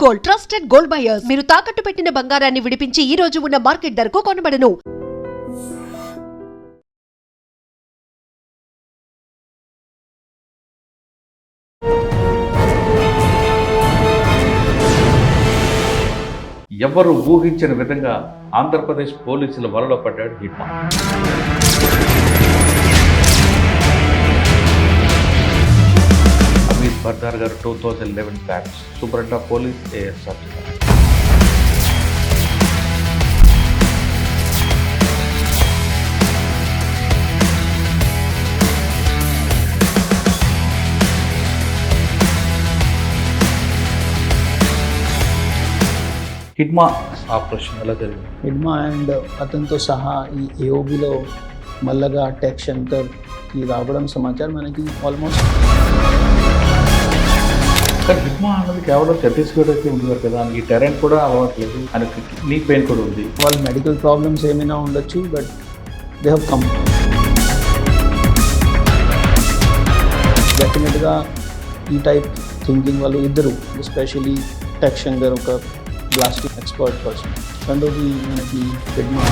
Gold, trusted gold buyers. మీరు తాకట్టు పెట్టిన బంగారాన్ని విడిపించి ఈ రోజు ఉన్న మార్కెట్ ధరకు కొనబడను. ఎవరు ఊహించిన విధంగా ఆంధ్రప్రదేశ్ పోలీసుల వలలో పడ్డాడు హిట్మా. అమిత్ బర్దార్ గారు 2011 batch superintendent of police ASR జిల్లా. హిట్మా ఆపరేషన్ ఎలా జరిగింది? హిడ్మా అండ్ అతనితో సహా ఈ ఏఓబిలో మల్లగా టెక్ సెంటర్కి రావడం సమాచారం మనకి ఆల్మోస్ట్. కానీ హిట్మా అన్నది కేవలం ఛత్తీస్గఢ్ అయితే ఉండేవారు కదా, ఈ టెరెంట్ కూడా అలవాట్లేదు, ఆయనకి నీ పెయిన్ కూడా ఉంది. వాళ్ళ మెడికల్ ప్రాబ్లమ్స్ ఏమైనా ఉండొచ్చు, బట్ దే హ్యావ్ కమ్. డెఫినెట్గా ఈ టైప్ థింకింగ్ వాళ్ళు ఇద్దరు, ఎస్పెషలీ టెక్ శంకర్ ఒక బ్లాస్టింగ్ ఎక్స్పర్ట్ పర్సన్, రెండోది మనకి హిడ్మా.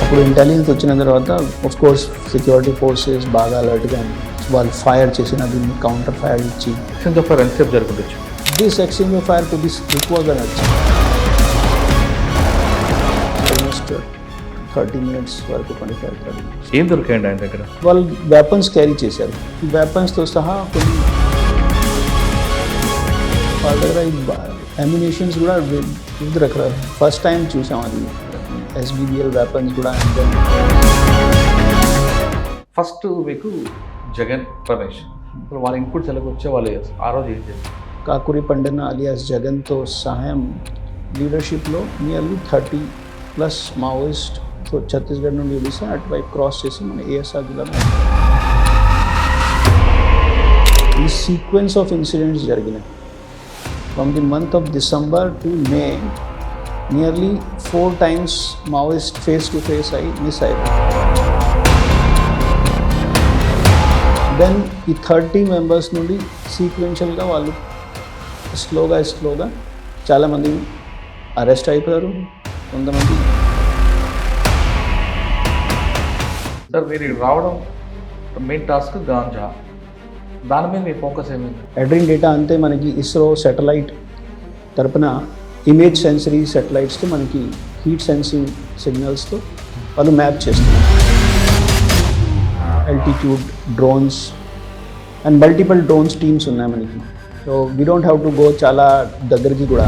అప్పుడు ఇంటెలిజెన్స్ వచ్చిన తర్వాత ఆఫ్ కోర్స్ సెక్యూరిటీ ఫోర్సెస్ బాగా అలర్ట్గా వాళ్ళు ఫైర్ చేసిన దీన్ని కౌంటర్ ఫైర్ ఇచ్చి ఎక్స్చేంజ్ ఆఫ్ ఫైర్ ఎంతసేపు జరుగుతుండొచ్చు? This exchange of fire to this ఎక్కువగా నచ్చింది. ఆల్మోస్ట్ 30 minutes వరకు 25-30 minutes. ఏం దొరికాయండి ఆయన దగ్గర? వాళ్ళు వెపన్స్ క్యారీ చేశారు. ఈ వెపన్స్తో సహా కొన్ని వాళ్ళ దగ్గర అమ్యునేషన్స్ కూడా వివిధ రకాల ఫస్ట్ టైం చూసాం అది ఎస్బిబిఎల్ వెపన్స్ కూడా. ఫస్ట్ వీక్ జగన్ రమేష్ ఇప్పుడు వాళ్ళ ఇన్పుట్స్ ఎలా వచ్చే వాళ్ళు ఆ రోజు ఏం చేస్తారు? కాకురి పండన అలియాస్ జగన్తో సహాయం లీడర్షిప్లో నియర్లీ 30+ మావోయిస్ట్ ఛత్తీస్గఢ్ నుండి ఒడిశా అటువైపు క్రాస్ చేసి మన ఏఎస్ఆర్ జిల్లాలో ఈ సీక్వెన్స్ ఆఫ్ ఇన్సిడెంట్స్ జరిగినాయి. From the month of December to May, nearly 4 times Maoist face-to-face miss ayyadu. Then ఈ 30 members నుండి సీక్వెన్షియల్గా వాళ్ళు స్లోగా చాలామంది అరెస్ట్ అయిపోయారు. కొంతమంది సార్ మీరు రావడం మెయిన్ టాస్క్ గాంజా, దాని మీద మీ ఫోకస్ ఏమైంది? అడ్రిన్ డేటా అంతే మనకి ఇస్రో శాటిలైట్ తరపున ఇమేజ్ సెన్సరీ శాటిలైట్స్తో మనకి హీట్ సెన్సింగ్ సిగ్నల్స్తో వాళ్ళు మ్యాప్ చేస్తున్నారు. Altitude drones and multiple drones teams ఉన్నాయి మనకి. So we don't have to go చాలా దగ్గరికి కూడా.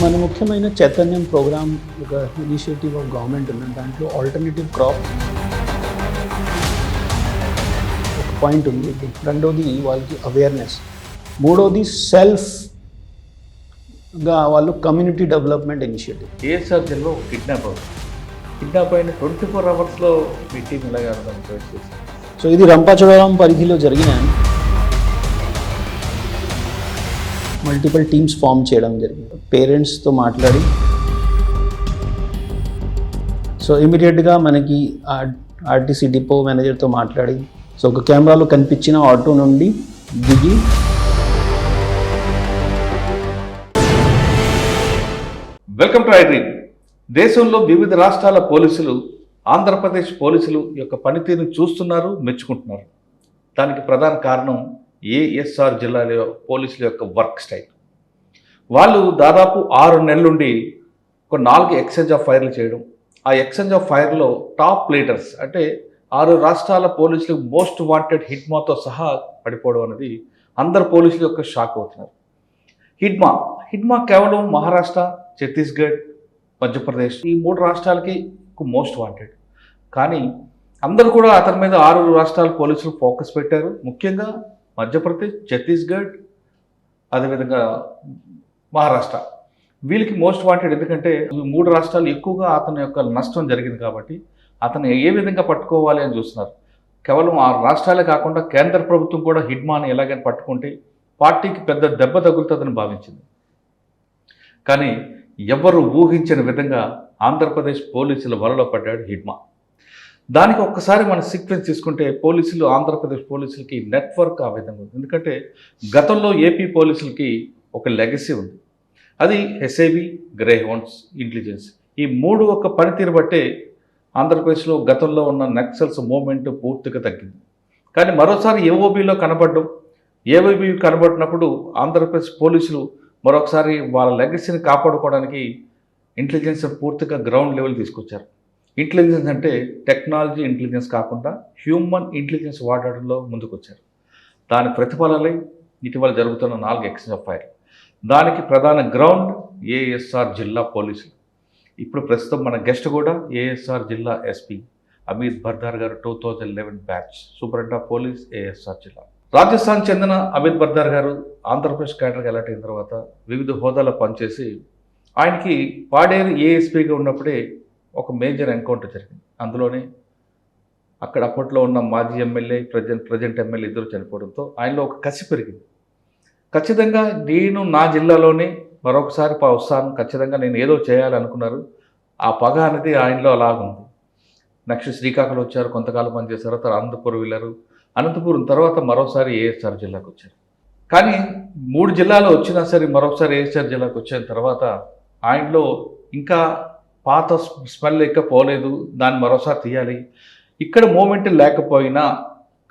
మన ముఖ్యమైన చైతన్యం ప్రోగ్రామ్ ఒక ఇనిషియేటివ్ ఆఫ్ గవర్నమెంట్ ఉంది. దాంట్లో ఆల్టర్నేటివ్ క్రాప్ పాయింట్ ఉంది. రెండోది వాళ్ళకి అవేర్నెస్, మూడోది సెల్ఫ్గా వాళ్ళు కమ్యూనిటీ డెవలప్మెంట్ ఇనిషియేటివ్. ఏఎస్ఆర్ జిల్లాలో కిడ్నాప్ అయిన 24 hours మీ టీం ఇలాగా చేశారు. సో ఇది రంపచోడవరం పరిధిలో జరిగిన మల్టిపుల్ టీమ్స్ ఫామ్ చేయడం జరిగింది. పేరెంట్స్తో మాట్లాడి సో ఇమీడియట్గా మనకి ఆర్టీసీ డిపో మేనేజర్తో మాట్లాడి సో ఒక కెమెరాలో కనిపించిన ఆటో నుండి దిగి వెల్కమ్ టు ఐడ్రీమ్. దేశంలో వివిధ రాష్ట్రాల పోలీసులు ఆంధ్రప్రదేశ్ పోలీసులు యొక్క పనితీరును చూస్తున్నారు, మెచ్చుకుంటున్నారు. దానికి ప్రధాన కారణం ఏఎస్ఆర్ జిల్లాలో పోలీసుల యొక్క వర్క్ స్టైల్. వాళ్ళు దాదాపు 6 నెలల నుండి ఒక 4 ఎక్స్చేంజ్ ఆఫ్ ఫైర్లు చేయడం, ఆ ఎక్స్చేంజ్ ఆఫ్ ఫైర్లో టాప్ లీడర్స్ అంటే 6 రాష్ట్రాల పోలీసులు మోస్ట్ వాంటెడ్ హిట్మాతో సహా పడిపోవడం అనేది అందరు పోలీసులు యొక్క షాక్ అవుతున్నారు. హిట్మా కేవలం మహారాష్ట్ర, ఛత్తీస్గఢ్, మధ్యప్రదేశ్ ఈ 3 రాష్ట్రాలకి మోస్ట్ వాంటెడ్. కానీ అందరూ కూడా అతని మీద 6 రాష్ట్రాల పోలీసులు ఫోకస్ పెట్టారు. ముఖ్యంగా మధ్యప్రదేశ్, ఛత్తీస్గఢ్, అదేవిధంగా మహారాష్ట్ర వీళ్ళకి మోస్ట్ వాంటెడ్. ఎందుకంటే ఈ 3 రాష్ట్రాలు ఎక్కువగా అతని యొక్క నష్టం జరిగింది కాబట్టి అతను ఏ విధంగా పట్టుకోవాలి అని చూస్తున్నారు. కేవలం ఆ రాష్ట్రాలే కాకుండా కేంద్ర ప్రభుత్వం కూడా హిట్మాని ఎలాగైనా పట్టుకుంటే పార్టీకి పెద్ద దెబ్బ తగులుతుందని భావించింది. కానీ ఎవరు ఊహించిన విధంగా ఆంధ్రప్రదేశ్ పోలీసుల వలలో పడ్డాడు హిట్మా. దానికి ఒక్కసారి మన సీక్వెన్స్ తీసుకుంటే పోలీసులు, ఆంధ్రప్రదేశ్ పోలీసులకి నెట్వర్క్ ఆ విధంగా ఉంది. ఎందుకంటే గతంలో ఏపీ పోలీసులకి ఒక లెగసీ ఉంది. అది ఎస్ఐబి, గ్రే హౌండ్స్, ఇంటెలిజెన్స్. ఈ మూడు ఒక పనితీరు బట్టే ఆంధ్రప్రదేశ్లో గతంలో ఉన్న నక్సల్స్ మూవ్మెంట్ పూర్తిగా తగ్గింది. కానీ మరోసారి ఏఓబీలో కనబడడం, ఏఓబీ కనబడినప్పుడు ఆంధ్రప్రదేశ్ పోలీసులు మరొకసారి వాళ్ళ లెగసీని కాపాడుకోవడానికి ఇంటెలిజెన్స్ పూర్తిగా గ్రౌండ్ లెవెల్ తీసుకొచ్చారు. ఇంటెలిజెన్స్ అంటే టెక్నాలజీ ఇంటెలిజెన్స్ కాకుండా హ్యూమన్ ఇంటెలిజెన్స్ వాడడంలో ముందుకొచ్చారు. దాని ప్రతిఫలలే ఇటీవల జరుగుతున్న 4 ఎక్స్చేంజ్ ఆఫ్ ఫైర్. దానికి ప్రధాన గ్రౌండ్ ఏఎస్ఆర్ జిల్లా పోలీసులు. ఇప్పుడు ప్రస్తుతం మన గెస్ట్ కూడా ఏఎస్ఆర్ జిల్లా ఎస్పీ అమిత్ బర్దార్ గారు, 2011 batch superintendent of police ASR జిల్లా. రాజస్థాన్ చెందిన అమిత్ బర్దార్ గారు ఆంధ్రప్రదేశ్ క్యాడర్కి ఎలాంటి అయిన తర్వాత వివిధ హోదాలో పనిచేసి ఆయనకి పాడేరు ఏఎస్పీగా ఉన్నప్పుడే ఒక మేజర్ ఎన్కౌంటర్ జరిగింది. అందులోనే అక్కడ అప్పట్లో ఉన్న మాజీ ఎమ్మెల్యే, ప్రజెంట్ ఎమ్మెల్యే ఇద్దరు చనిపోవడంతో ఆయనలో ఒక కసి పెరిగింది. ఖచ్చితంగా నేను నా జిల్లాలోనే మరొకసారి వస్తాను, ఖచ్చితంగా నేను ఏదో చేయాలనుకున్నారు. ఆ పగ అనేది ఆయనలో అలాగుంది. నెక్స్ట్ శ్రీకాకుళం వచ్చారు, కొంతకాలం పనిచేశారు, తర్వాత అనంతపురం వెళ్ళారు. అనంతపురం తర్వాత మరోసారి ఏఎస్ఆర్ జిల్లాకు వచ్చారు. కానీ 3 జిల్లాలు వచ్చినా సరే మరొకసారి ఏఎస్ఆర్ జిల్లాకు వచ్చిన తర్వాత ఆయనలో ఇంకా పాత స్మెల్ ఎక్క పోలేదు, దాన్ని మరోసారి తీయాలి. ఇక్కడ మూమెంట్ లేకపోయినా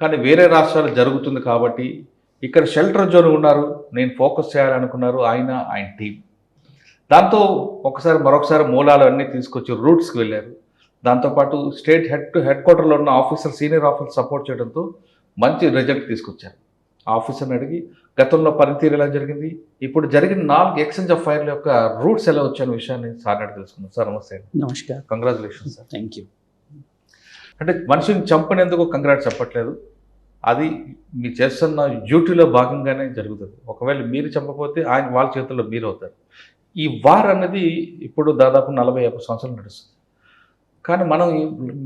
కానీ వేరే రాష్ట్రాలు జరుగుతుంది కాబట్టి ఇక్కడ షెల్టర్ జోన్ ఉన్నారు, నేను ఫోకస్ చేయాలనుకున్నారు ఆయన టీం. దాంతో మరొకసారి మూలాలు అన్నీ తీసుకొచ్చి రూట్స్కి వెళ్ళారు. దాంతోపాటు స్టేట్ హెడ్ క్వార్టర్లో ఉన్న సీనియర్ ఆఫీసర్ సపోర్ట్ చేయడంతో మంచి రిజల్ట్ తీసుకొచ్చారు. ఆఫీసర్ని అడిగి గతంలో పనితీరు ఎలా జరిగింది, ఇప్పుడు జరిగిన 4 ఎక్స్చేంజ్ ఆఫ్ ఫైర్ల యొక్క రూట్స్ ఎలా వచ్చాయన్న విషయాన్ని సార్ అడిగి తెలుసుకున్నాం. సార్ నమస్తే. నమస్కారం. Congratulation sir. Thank you. అంటే మనిషిని చంపనేందుకు కంగ్రాట్స్ చెప్పట్లేదు, అది మీ చేస్తున్న డ్యూటీలో భాగంగానే జరుగుతుంది. ఒకవేళ మీరు చంపకపోతే వాళ్ళ చేతుల్లో మీరు అవుతారు. ఈ వార్ అన్నది ఇప్పుడు దాదాపు 40-50 సంవత్సరాలు నడుస్తుంది. కానీ మనం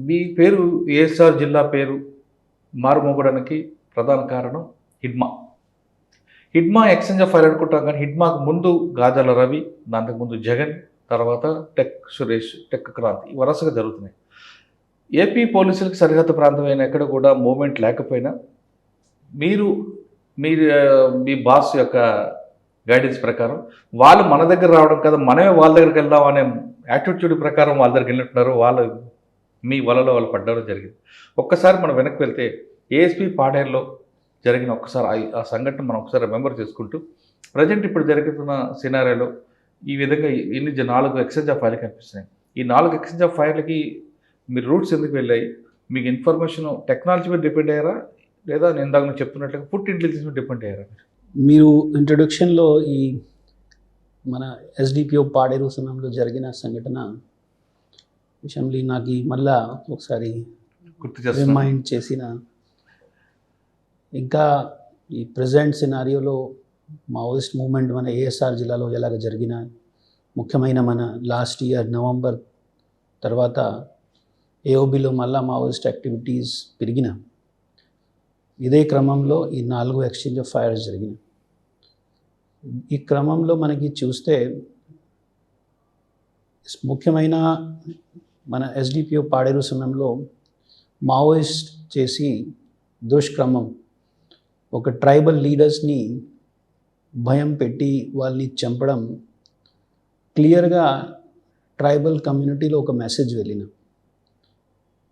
మీ పేరు ఏఎస్ఆర్ జిల్లా పేరు మారుమోగడానికి ప్రధాన కారణం హిడ్మా ఎక్స్చేంజ్ ఆఫ్ ఫైర్ అనుకుంటాం. కానీ హిడ్మాకు ముందు గాజాల రవి, దానికి ముందు జగన్, తర్వాత టెక్ సురేష్, టెక్ క్రాంతి వరుసగా జరుగుతున్నాయి. ఏపీ పోలీసులకు సరిహద్దు ప్రాంతమైన ఎక్కడ కూడా మూమెంట్ లేకపోయినా మీ బాస్ యొక్క గైడెన్స్ ప్రకారం వాళ్ళు మన దగ్గర రావడం కదా, మనమే వాళ్ళ దగ్గరికి వెళ్దాం అనే యాటిట్యూడ్ ప్రకారం వాళ్ళ దగ్గరికి వెళ్ళినట్టున్నారు. వాళ్ళు మీ వలలో వాళ్ళు పడ్డడం జరిగింది. ఒక్కసారి మనం వెనక్కి వెళ్తే ఏఎస్పీ పాడేరులో జరిగిన ఆ సంఘటన మనం ఒకసారి రిమెంబర్ చేసుకుంటూ ప్రజెంట్ ఇప్పుడు జరుగుతున్న సినారియోలో ఈ విధంగా 4 ఎక్స్చేంజ్ ఆఫ్ ఫైర్లు కనిపిస్తున్నాయి. ఈ 4 ఎక్స్చేంజ్ ఆఫ్ ఫైర్లకి మీరు రూట్స్ ఎందుకు వెళ్ళాయి? మీకు ఇన్ఫర్మేషన్ టెక్నాలజీ మీద డిపెండ్ అయ్యారా, లేదా నేను ఇందాక చెప్పినట్లుగా ఫుడ్ ఇంటెలిజెన్స్ మీద డిపెండ్ అయ్యారా? మీరు ఇంట్రొడక్షన్లో ఈ మన ఎస్డిపిఓ పాడేరు సమయంలో జరిగిన సంఘటన విషయంలో నాకు మళ్ళా ఒకసారి గుర్తు రిమైండ్ చేసిన, ఇంకా ఈ ప్రజెంట్ సినారియోలో మావోయిస్ట్ మూవ్మెంట్ మన ఏఎస్ఆర్ జిల్లాలో ఎలాగ జరిగిన, ముఖ్యమైన మన లాస్ట్ ఇయర్ నవంబర్ తర్వాత ఏఓబిలో మళ్ళా మావోయిస్ట్ యాక్టివిటీస్ పెరిగిన, ఇదే క్రమంలో ఈ 4 ఎక్స్చేంజ్ ఆఫ్ ఫైర్స్ జరిగినాయి. ఈ క్రమంలో మనకి చూస్తే ముఖ్యమైన మన ఎస్డిపిఓ పాడేరు సమయంలో మావోయిస్ట్ చేసి దుష్క్రమం ఒక ట్రైబల్ లీడర్స్ని భయం పెట్టి వాళ్ళని చంపడం, క్లియర్గా ట్రైబల్ కమ్యూనిటీలో ఒక మెసేజ్ వెళ్ళిన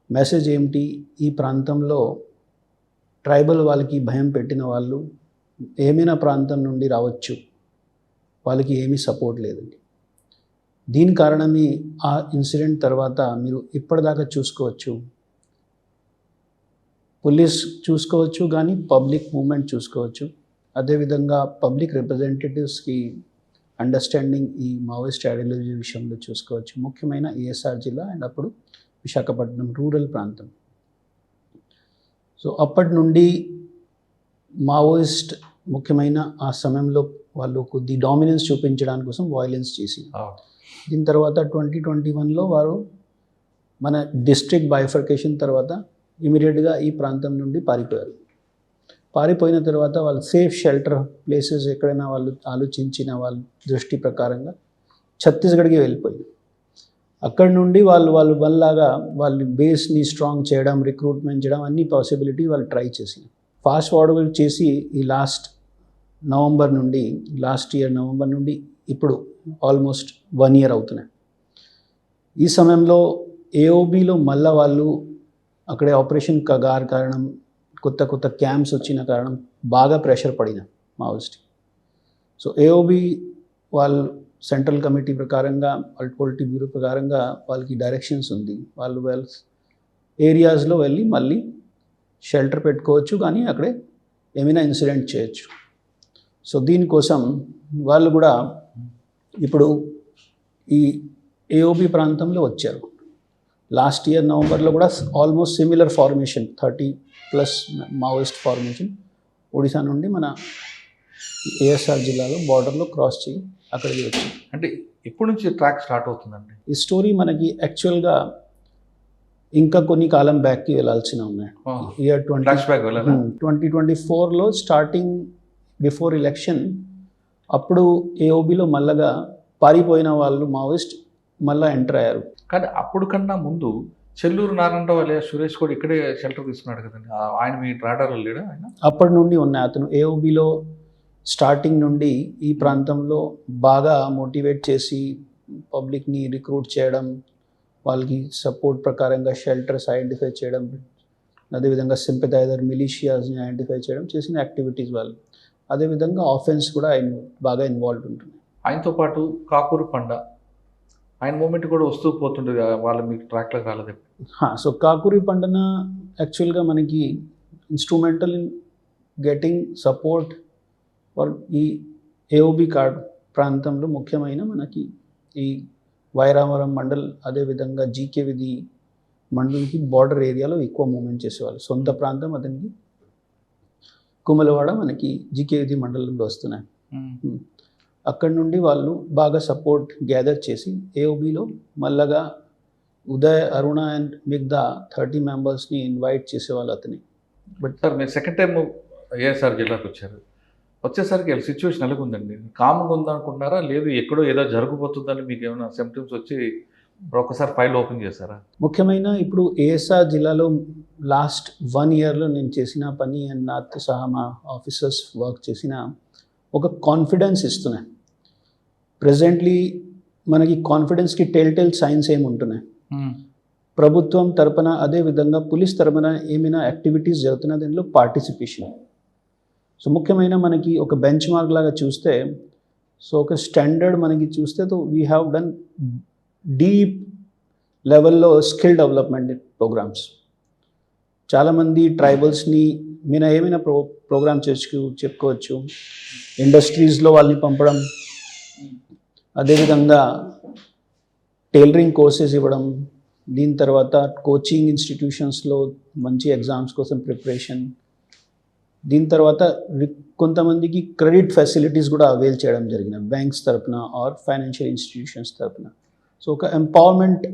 మెసేజ్ ఏమిటి, ఈ ప్రాంతంలో ట్రైబల్ వాళ్ళకి భయం పెట్టిన వాళ్ళు ఏమైనా ప్రాంతం నుండి రావచ్చు, వాళ్ళకి ఏమీ సపోర్ట్ లేదండి. దీని కారణమే ఆ ఇన్సిడెంట్ తర్వాత మీరు ఇప్పటిదాకా చూసుకోవచ్చు, పోలీస్ చూసుకోవచ్చు, కానీ పబ్లిక్ మూవ్మెంట్ చూసుకోవచ్చు, అదేవిధంగా పబ్లిక్ రిప్రజెంటేటివ్స్కి అండర్స్టాండింగ్ ఈ మావోయిస్ట్ ఐడియాలజీ విషయంలో చూసుకోవచ్చు. ముఖ్యమైన ఏఎస్ఆర్ జిల్లా అండ్ అప్పుడు విశాఖపట్నం రూరల్ ప్రాంతం. సో అప్పటి నుండి మావోయిస్ట్ ముఖ్యమైన ఆ సమయంలో వాళ్ళు కొద్ది డామినెన్స్ చూపించడానికి కోసం వాయిలెన్స్ చేసి, దీని తర్వాత 2021లో వారు మన డిస్ట్రిక్ట్ బైఫర్కేషన్ తర్వాత ఇమీడియట్గా ఈ ప్రాంతం నుండి పారిపోయిన తర్వాత వాళ్ళు సేఫ్ షెల్టర్ ప్లేసెస్ ఎక్కడైనా వాళ్ళు ఆలోచించిన వాళ్ళ దృష్టి ప్రకారంగా ఛత్తీస్గఢ్కి వెళ్ళిపోయింది. అక్కడ నుండి వాళ్ళు వాళ్ళలాగా వాళ్ళ బేస్ని స్ట్రాంగ్ చేయడం, రిక్రూట్మెంట్ చేయడం అన్ని పాసిబిలిటీ వాళ్ళు ట్రై చేసి ఫాస్ట్ ఫార్వర్డ్ చేసి ఈ లాస్ట్ ఇయర్ నవంబర్ నుండి ఇప్పుడు ఆల్మోస్ట్ 1 year అవుతున్నాయి. ఈ సమయంలో ఏఓబిలో మళ్ళా వాళ్ళు అక్కడే ఆపరేషన్ కగార్ కారణం కొత్త క్యాంప్స్ వచ్చిన కారణం బాగా ప్రెషర్ పడిన మావోయిస్ట్. సో ఏఓబి వాళ్ళు సెంట్రల్ కమిటీ ప్రకారంగా వాళ్ళ పొలిటీ బ్యూరో ప్రకారంగా వాళ్ళకి డైరెక్షన్స్ ఉంది. వాళ్ళు ఏరియాస్లో వెళ్ళి మళ్ళీ షెల్టర్ పెట్టుకోవచ్చు, కానీ అక్కడే ఏమైనా ఇన్సిడెంట్ చేయొచ్చు. సో దీనికోసం వాళ్ళు కూడా ఇప్పుడు ఈ ఏఓబి ప్రాంతంలో వచ్చారు. లాస్ట్ ఇయర్ నవంబర్లో కూడా almost similar formation 30+ Maoist formation Odisha నుండి మన ఏఎస్ఆర్ జిల్లాలో బార్డర్లో క్రాస్ చేయి అక్కడికి వచ్చింది. అంటే ఎప్పటి నుంచి ట్రాక్ స్టార్ట్ అవుతుందండి? ఈ స్టోరీ మనకి యాక్చువల్గా ఇంకా కొన్ని కాలం బ్యాక్కి వెళ్ళాల్సిన ఉన్నాయి. ఇయర్ ఫ్లాష్ బ్యాక్ 2024లో స్టార్టింగ్ బిఫోర్ ఎలక్షన్ అప్పుడు ఏఓబిలో మళ్ళగా పారిపోయిన వాళ్ళు మావోయిస్ట్ మళ్ళీ ఎంటర్ అయ్యారు. కానీ అప్పుడు కన్నా ముందు చెల్లూరు నారాయణరావు అలియా సురేష్ కూడా ఇక్కడే షెల్టర్ తీసుకున్నాడు కదండి. ఆయన మీ రాడార్లో లేడా? ఆయన అప్పటి నుండి ఉన్నాయి. అతను ఏఓబిలో స్టార్టింగ్ నుండి ఈ ప్రాంతంలో బాగా మోటివేట్ చేసి పబ్లిక్ని రిక్రూట్ చేయడం, వాళ్ళకి సపోర్ట్ ప్రకారంగా షెల్టర్స్ ఐడెంటిఫై చేయడం, అదేవిధంగా సింపథైజర్ మిలిషియాస్ని ఐడెంటిఫై చేయడం చేసిన యాక్టివిటీస్ వాళ్ళు. అదేవిధంగా ఆఫెన్స్ కూడా ఆయన బాగా ఇన్వాల్వ్ ఉంటుంది. ఆయనతో పాటు కాకూరు పండ ఆయన మూమెంట్ కూడా వస్తూ పోతుండేది, వాళ్ళు మీకు ట్రాక్లోకి రాలేదు. సో కాకూరి పండన యాక్చువల్గా మనకి instrumental in getting support for ఈ ఏఓబి కార్డ్ ప్రాంతంలో ముఖ్యమైన మనకి ఈ వైరావరం మండల్, అదేవిధంగా జీకే విధి మండల్కి బార్డర్ ఏరియాలో ఎక్కువ మూమెంట్ చేసేవాళ్ళు. సొంత ప్రాంతం అతనికి కుమలవాడ మనకి జీకే విధి మండలంలో వస్తున్నాయి. అక్కడ నుండి వాళ్ళు బాగా సపోర్ట్ గ్యాదర్ చేసి ఏఓబిలో మళ్ళగా ఉదయ్, అరుణ అండ్ మిగతా 30 మెంబర్స్ని ఇన్వైట్ చేసేవాళ్ళు అతని. బట్ సార్ మీరు సెకండ్ టైం ఏఎస్ఆర్ జిల్లాకు వచ్చేసరికి సిచ్యువేషన్ ఎలాగుందండి? కామ్గా ఉందనుకుంటున్నారా, లేదు ఎక్కడో ఏదో జరగబోతుందని మీకు ఏమైనా సిమ్టమ్స్ వచ్చి ఒకసారి ఫైల్ ఓపెన్ చేశారా? ముఖ్యమైన ఇప్పుడు ఏఎస్ఆర్ జిల్లాలో లాస్ట్ 1 yearలో నేను చేసిన పని అండ్ నాతో సహా మా ఆఫీసర్స్ వర్క్ చేసిన ఒక కాన్ఫిడెన్స్ ఇస్తున్నాయి. ప్రజెంట్లీ మనకి కాన్ఫిడెన్స్కి టెల్ సైన్స్ ఏముంటున్నాయి ప్రభుత్వం తరపున, అదేవిధంగా పోలీస్ తరపున ఏమైనా యాక్టివిటీస్ జరుగుతున్నా దీనిలో పార్టిసిపేషన్. సో ముఖ్యమైన మనకి ఒక బెంచ్ మార్క్ లాగా చూస్తే, సో ఒక స్టాండర్డ్ మనకి చూస్తే తో వీ హ్యావ్ డన్ డీప్ లెవెల్లో స్కిల్ డెవలప్మెంట్ ప్రోగ్రామ్స్. చాలామంది ట్రైబల్స్ని మీద ఏమైనా ప్రోగ్రామ్ చెప్పుకోవచ్చు. ఇండస్ట్రీస్లో వాళ్ళని పంపడం, అదేవిధంగా టైలరింగ్ కోర్సెస్ ఇవ్వడం, దీని తర్వాత కోచింగ్ ఇన్స్టిట్యూషన్స్లో మంచి ఎగ్జామ్స్ కోసం ప్రిపరేషన్, దీని తర్వాత కొంతమందికి క్రెడిట్ ఫెసిలిటీస్ కూడా అవైల్ చేయడం జరిగిన బ్యాంక్స్ తరపున ఆర్ ఫైనాన్షియల్ ఇన్స్టిట్యూషన్స్ తరపున. సో ఒక ఎంపవర్మెంట్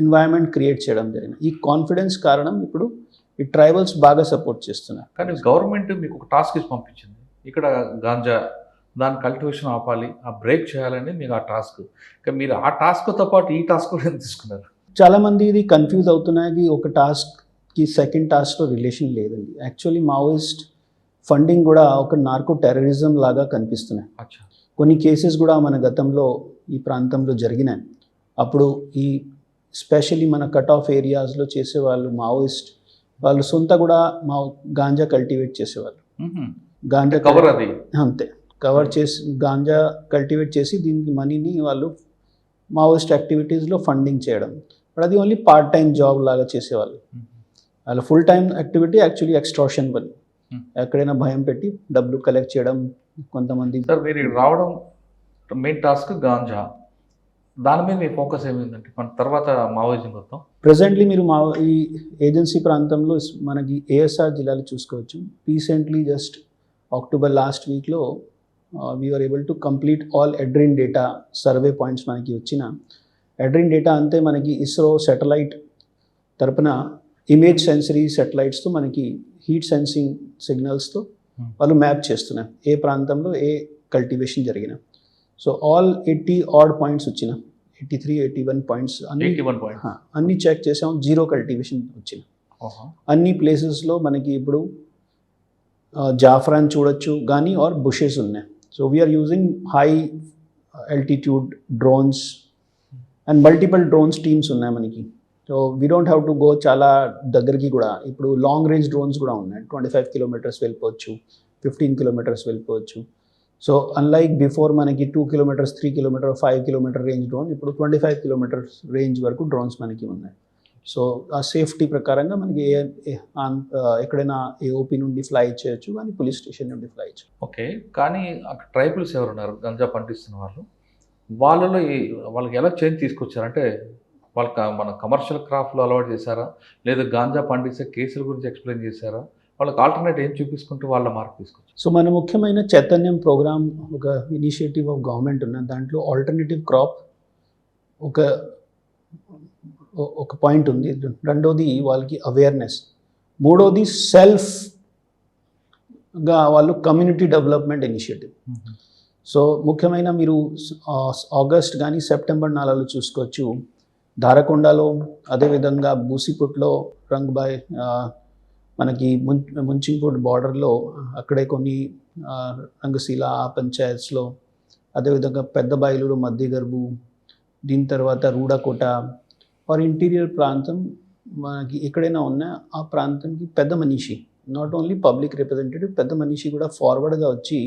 ఎన్వైరన్మెంట్ క్రియేట్ చేయడం జరిగిన. ఈ కాన్ఫిడెన్స్ కారణం ఇప్పుడు ఈ ట్రైబల్స్ బాగా సపోర్ట్ చేస్తున్నారు. కానీ గవర్నమెంట్ మీకు ఒక టాస్క్ ఇచ్చి పంపించింది, ఇక్కడ గాంజా దాని కల్టివేషన్ ఆపాలి, ఆ బ్రేక్ చేయాలని మీకు ఆ టాస్క్. ఇంకా మీరు ఆ టాస్క్తో పాటు ఈ టాస్క్ కూడా తీసుకున్నారు. చాలామంది ఇది కన్ఫ్యూజ్ అవుతున్నాయి, ఒక టాస్క్కి సెకండ్ టాస్క్తో రిలేషన్ లేదండి. యాక్చువల్లీ మావోయిస్ట్ ఫండింగ్ కూడా ఒక నార్కో టెర్రరిజం లాగా కనిపిస్తున్నాయి. కొన్ని కేసెస్ కూడా మన గతంలో ఈ ప్రాంతంలో జరిగినాయి. అప్పుడు ఈ స్పెషల్లీ మన కట్ ఆఫ్ ఏరియాస్లో చేసేవాళ్ళు మావోయిస్ట్ వాళ్ళు సొంత కూడా గాంజా కల్టివేట్ చేసేవాళ్ళు. గాంజా కవర్ అది అంతే కవర్ చేసి గాంజా కల్టివేట్ చేసి దీనికి మనీని వాళ్ళు మావోయిస్ట్ యాక్టివిటీస్లో ఫండింగ్ చేయడం. బట్ అది ఓన్లీ పార్ట్ టైం జాబ్ లాగా చేసేవాళ్ళు. వాళ్ళ full time activity actually extraction పని, ఎక్కడైనా భయం పెట్టి డబ్బులు కలెక్ట్ చేయడం. కొంతమంది సార్ మీరు రావడం మెయిన్ టాస్క్ గాంజా, దాని మీద మీ ఫోకస్ ఏమైందంటే మన తర్వాత మావోయిజం మొత్తం ప్రజెంట్లీ మీరు ఈ ఏజెన్సీ ప్రాంతంలో మనకి ఏఎస్ఆర్ జిల్లాలో చూసుకోవచ్చు. రీసెంట్లీ జస్ట్ అక్టోబర్ లాస్ట్ వీక్లో we're able to complete all ADRIN data survey points మనకి వచ్చిన. ఎడ్రిన్ డేటా అంతే మనకి ఇస్రో శాటిలైట్ తరపున ఇమేజ్ సెన్సరీ శాటిలైట్స్తో మనకి హీట్ సెన్సింగ్ సిగ్నల్స్తో వాళ్ళు మ్యాప్ చేస్తున్నారు ఏ ప్రాంతంలో ఏ కల్టివేషన్ జరిగిన. సో ఆల్ 80 odd పాయింట్స్ వచ్చిన 81 పాయింట్స్ 81 పాయింట్స్. అన్ని చెక్ చేసాం, జీరో కల్టివేషన్ వచ్చింది. అన్ని ప్లేసెస్లో మనకి ఇప్పుడు జాఫ్రాన్ చూడొచ్చు కానీ ఆర్ బుషెస్ ఉన్నాయి. So we are using high altitude drones and multiple drones teams ఉన్నాయి మనకి. So we don't have to go చాలా దగ్గరికి కూడా. ఇప్పుడు లాంగ్ రేంజ్ డ్రోన్స్ కూడా ఉన్నాయి, 25 కిలోమీటర్స్ వెళ్ళిపోవచ్చు, 15 కిలోమీటర్స్ వెళ్ళిపోవచ్చు. సో అన్లైక్ బిఫోర్ మనకి 2 kilometres, 3 kilometre, 5 kilometre range drone, ఇప్పుడు 25 కిలోమీటర్స్ రేంజ్ వరకు డ్రోన్స్ మనకి ఉన్నాయి. సో ఆ సేఫ్టీ ప్రకారంగా మనకి ఎక్కడైనా ఏఓపి నుండి ఫ్లై చేయొచ్చు, కానీ పోలీస్ స్టేషన్ నుండి ఫ్లై చేయొచ్చు. ఓకే, కానీ అక్కడ ట్రైబల్స్ ఎవరు ఉన్నారు గంజా పండిస్తున్న వాళ్ళు, వాళ్ళలో వాళ్ళకి ఎలా చేంజ్ తీసుకొచ్చారంటే వాళ్ళకి మన కమర్షియల్ క్రాఫ్ట్లో అలవాటు చేశారా, లేదా గాంజా పండిస్తే కేసుల గురించి ఎక్స్ప్లెయిన్ చేశారా, వాళ్ళకి ఆల్టర్నేట్ ఏం చూపించుకుంటూ వాళ్ళ మార్పు తీసుకొచ్చారు? సో మన ముఖ్యమైన చైతన్యం ప్రోగ్రామ్ ఒక ఇనిషియేటివ్ ఆఫ్ గవర్నమెంట్ ఉన్న దాంట్లో ఆల్టర్నేటివ్ క్రాప్ ఒక పాయింట్ ఉంది. రెండోది వాళ్ళకి అవేర్నెస్, మూడోది సెల్ఫ్గా వాళ్ళు కమ్యూనిటీ డెవలప్మెంట్ ఇనిషియేటివ్. సో ముఖ్యమైన మీరు ఆగస్ట్ కానీ సెప్టెంబర్ నెలలో చూసుకోవచ్చు, ధారకొండలో, అదేవిధంగా బూసిపుట్లో, రంగ్బాయ్, మనకి ముంచింపూట్ బార్డర్లో అక్కడే కొన్ని రంగశీల ఆ పంచాయత్స్లో, అదేవిధంగా పెద్ద బయలులో మధ్యగర్భు, దీని తర్వాత రూడకోట ఆర్ ఇంటీరియర్ ప్రాంతం మనకి ఎక్కడైనా ఉన్నా ఆ ప్రాంతంకి పెద్ద మనిషి, నాట్ ఓన్లీ పబ్లిక్ రిప్రజెంటేటివ్, పెద్ద మనిషి కూడా ఫార్వర్డ్గా వచ్చి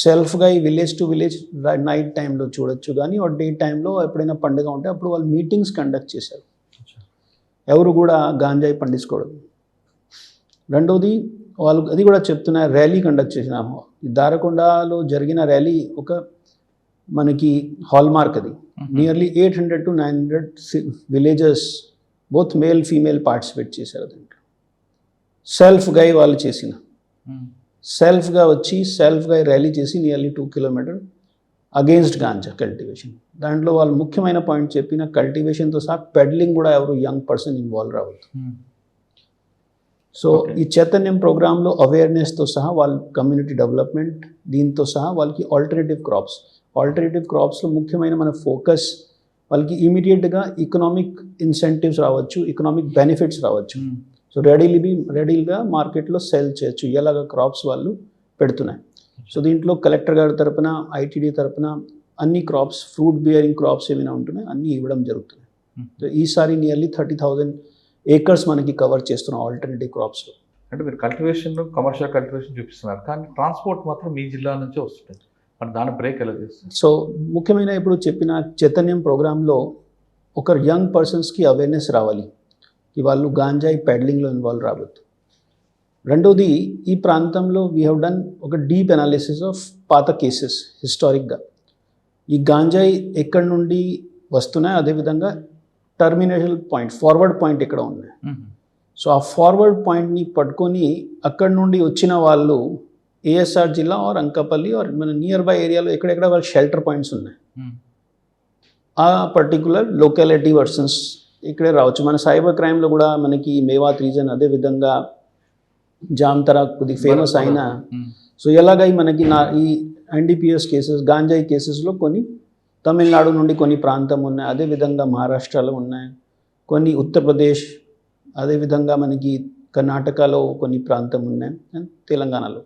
సెల్ఫ్గా ఈ విలేజ్ టు విలేజ్ నైట్ టైంలో చూడొచ్చు, కానీ డే టైంలో ఎప్పుడైనా పండుగ ఉంటే అప్పుడు వాళ్ళు మీటింగ్స్ కండక్ట్ చేశారు. ఎవరు కూడా గాంజాయి పండించుకోవడం. రెండోది వాళ్ళు అది కూడా చెప్తున్నారు, ర్యాలీ కండక్ట్ చేసిన దారకొండలో జరిగిన ర్యాలీ ఒక మనకి హాల్మార్క్. అది nearly 800 to 900 villages both male female participate చేశారు. దాంట్లో సెల్ఫ్గా వాళ్ళు చేసిన సెల్ఫ్గా వచ్చి సెల్ఫ్గా ర్యాలీ చేసి nearly 2 kilometre against ganja cultivation. దాంట్లో వాళ్ళు ముఖ్యమైన పాయింట్ చెప్పిన కల్టివేషన్తో సహా పెడ్లింగ్ కూడా ఎవరు యంగ్ పర్సన్ ఇన్వాల్వ్ రావద్దు. సో ఈ చైతన్యం ప్రోగ్రాంలో అవేర్నెస్తో సహా వాళ్ళ కమ్యూనిటీ డెవలప్మెంట్, దీంతో సహా వాళ్ళకి ఆల్టర్నేటివ్ క్రాప్స్లో ముఖ్యమైన మన ఫోకస్ వాళ్ళకి ఇమీడియట్గా ఎకనామిక్ ఇన్సెంటివ్స్ రావచ్చు, ఎకనామిక్ బెనిఫిట్స్ రావచ్చు. సో రెడీగా మార్కెట్లో సెల్ చేయొచ్చు, ఎలాగ క్రాప్స్ వాళ్ళు పెడుతున్నాయి. సో దీంట్లో కలెక్టర్ గారి తరపున, ఐటీడీ తరపున అన్ని క్రాప్స్, ఫ్రూట్ బియరింగ్ క్రాప్స్ ఏమైనా ఉంటున్నాయి అన్నీ ఇవ్వడం జరుగుతుంది. సో ఈసారి నియర్లీ 30,000 acres మనకి కవర్ చేస్తున్నాం ఆల్టర్నేటివ్ క్రాప్స్లో. అంటే మీరు కల్టివేషన్, కమర్షియల్ కల్టివేషన్ చూపిస్తున్నారు, కానీ ట్రాన్స్పోర్ట్ మాత్రం మీ జిల్లా నుంచే వస్తుంది, మరి దాని బ్రేక్ ఎలా చేస్తుంది? సో ముఖ్యమైన ఇప్పుడు చెప్పిన చైతన్యం ప్రోగ్రాంలో ఒక యంగ్ పర్సన్స్కి అవేర్నెస్ రావాలి, వాళ్ళు గాంజాయి పెడ్లింగ్లో ఇన్వాల్వ్ రావద్దు. రెండోది ఈ ప్రాంతంలో వీ హ్యావ్ డన్ ఒక డీప్ అనాలిసిస్ ఆఫ్ పాత కేసెస్ హిస్టారిక్గా. ఈ గాంజాయి ఎక్కడి నుండి వస్తున్నాయి, అదేవిధంగా టర్మినేషన్ పాయింట్, ఫార్వర్డ్ పాయింట్ ఎక్కడ ఉన్నాయి. సో ఆ ఫార్వర్డ్ పాయింట్ని పట్టుకొని అక్కడి నుండి వచ్చిన వాళ్ళు ఏఎస్ఆర్ జిల్లా ఆర్ అంకపల్లి ఆర్ మన నియర్ బై ఏరియాలో ఎక్కడెక్కడ వాళ్ళ షెల్టర్ పాయింట్స్ ఉన్నాయి, ఆ పర్టికులర్ లొకాలిటీ వర్సన్స్ ఇక్కడే రావచ్చు. మన సైబర్ క్రైమ్లో కూడా మనకి మేవాత్ రీజన్, అదేవిధంగా జామ్తరా కొద్దిగా ఫేమస్ అయిన. సో ఎలాగై మనకి ఈ ఎన్డీపీఎస్ కేసెస్, గాంజాయి కేసెస్లో కొన్ని తమిళనాడు నుండి కొన్ని ప్రాంతం ఉన్నాయి, అదేవిధంగా మహారాష్ట్రలో ఉన్నాయి, కొన్ని ఉత్తరప్రదేశ్, అదేవిధంగా మనకి కర్ణాటకలో కొన్ని ప్రాంతం ఉన్నాయి, అండ్ తెలంగాణలో.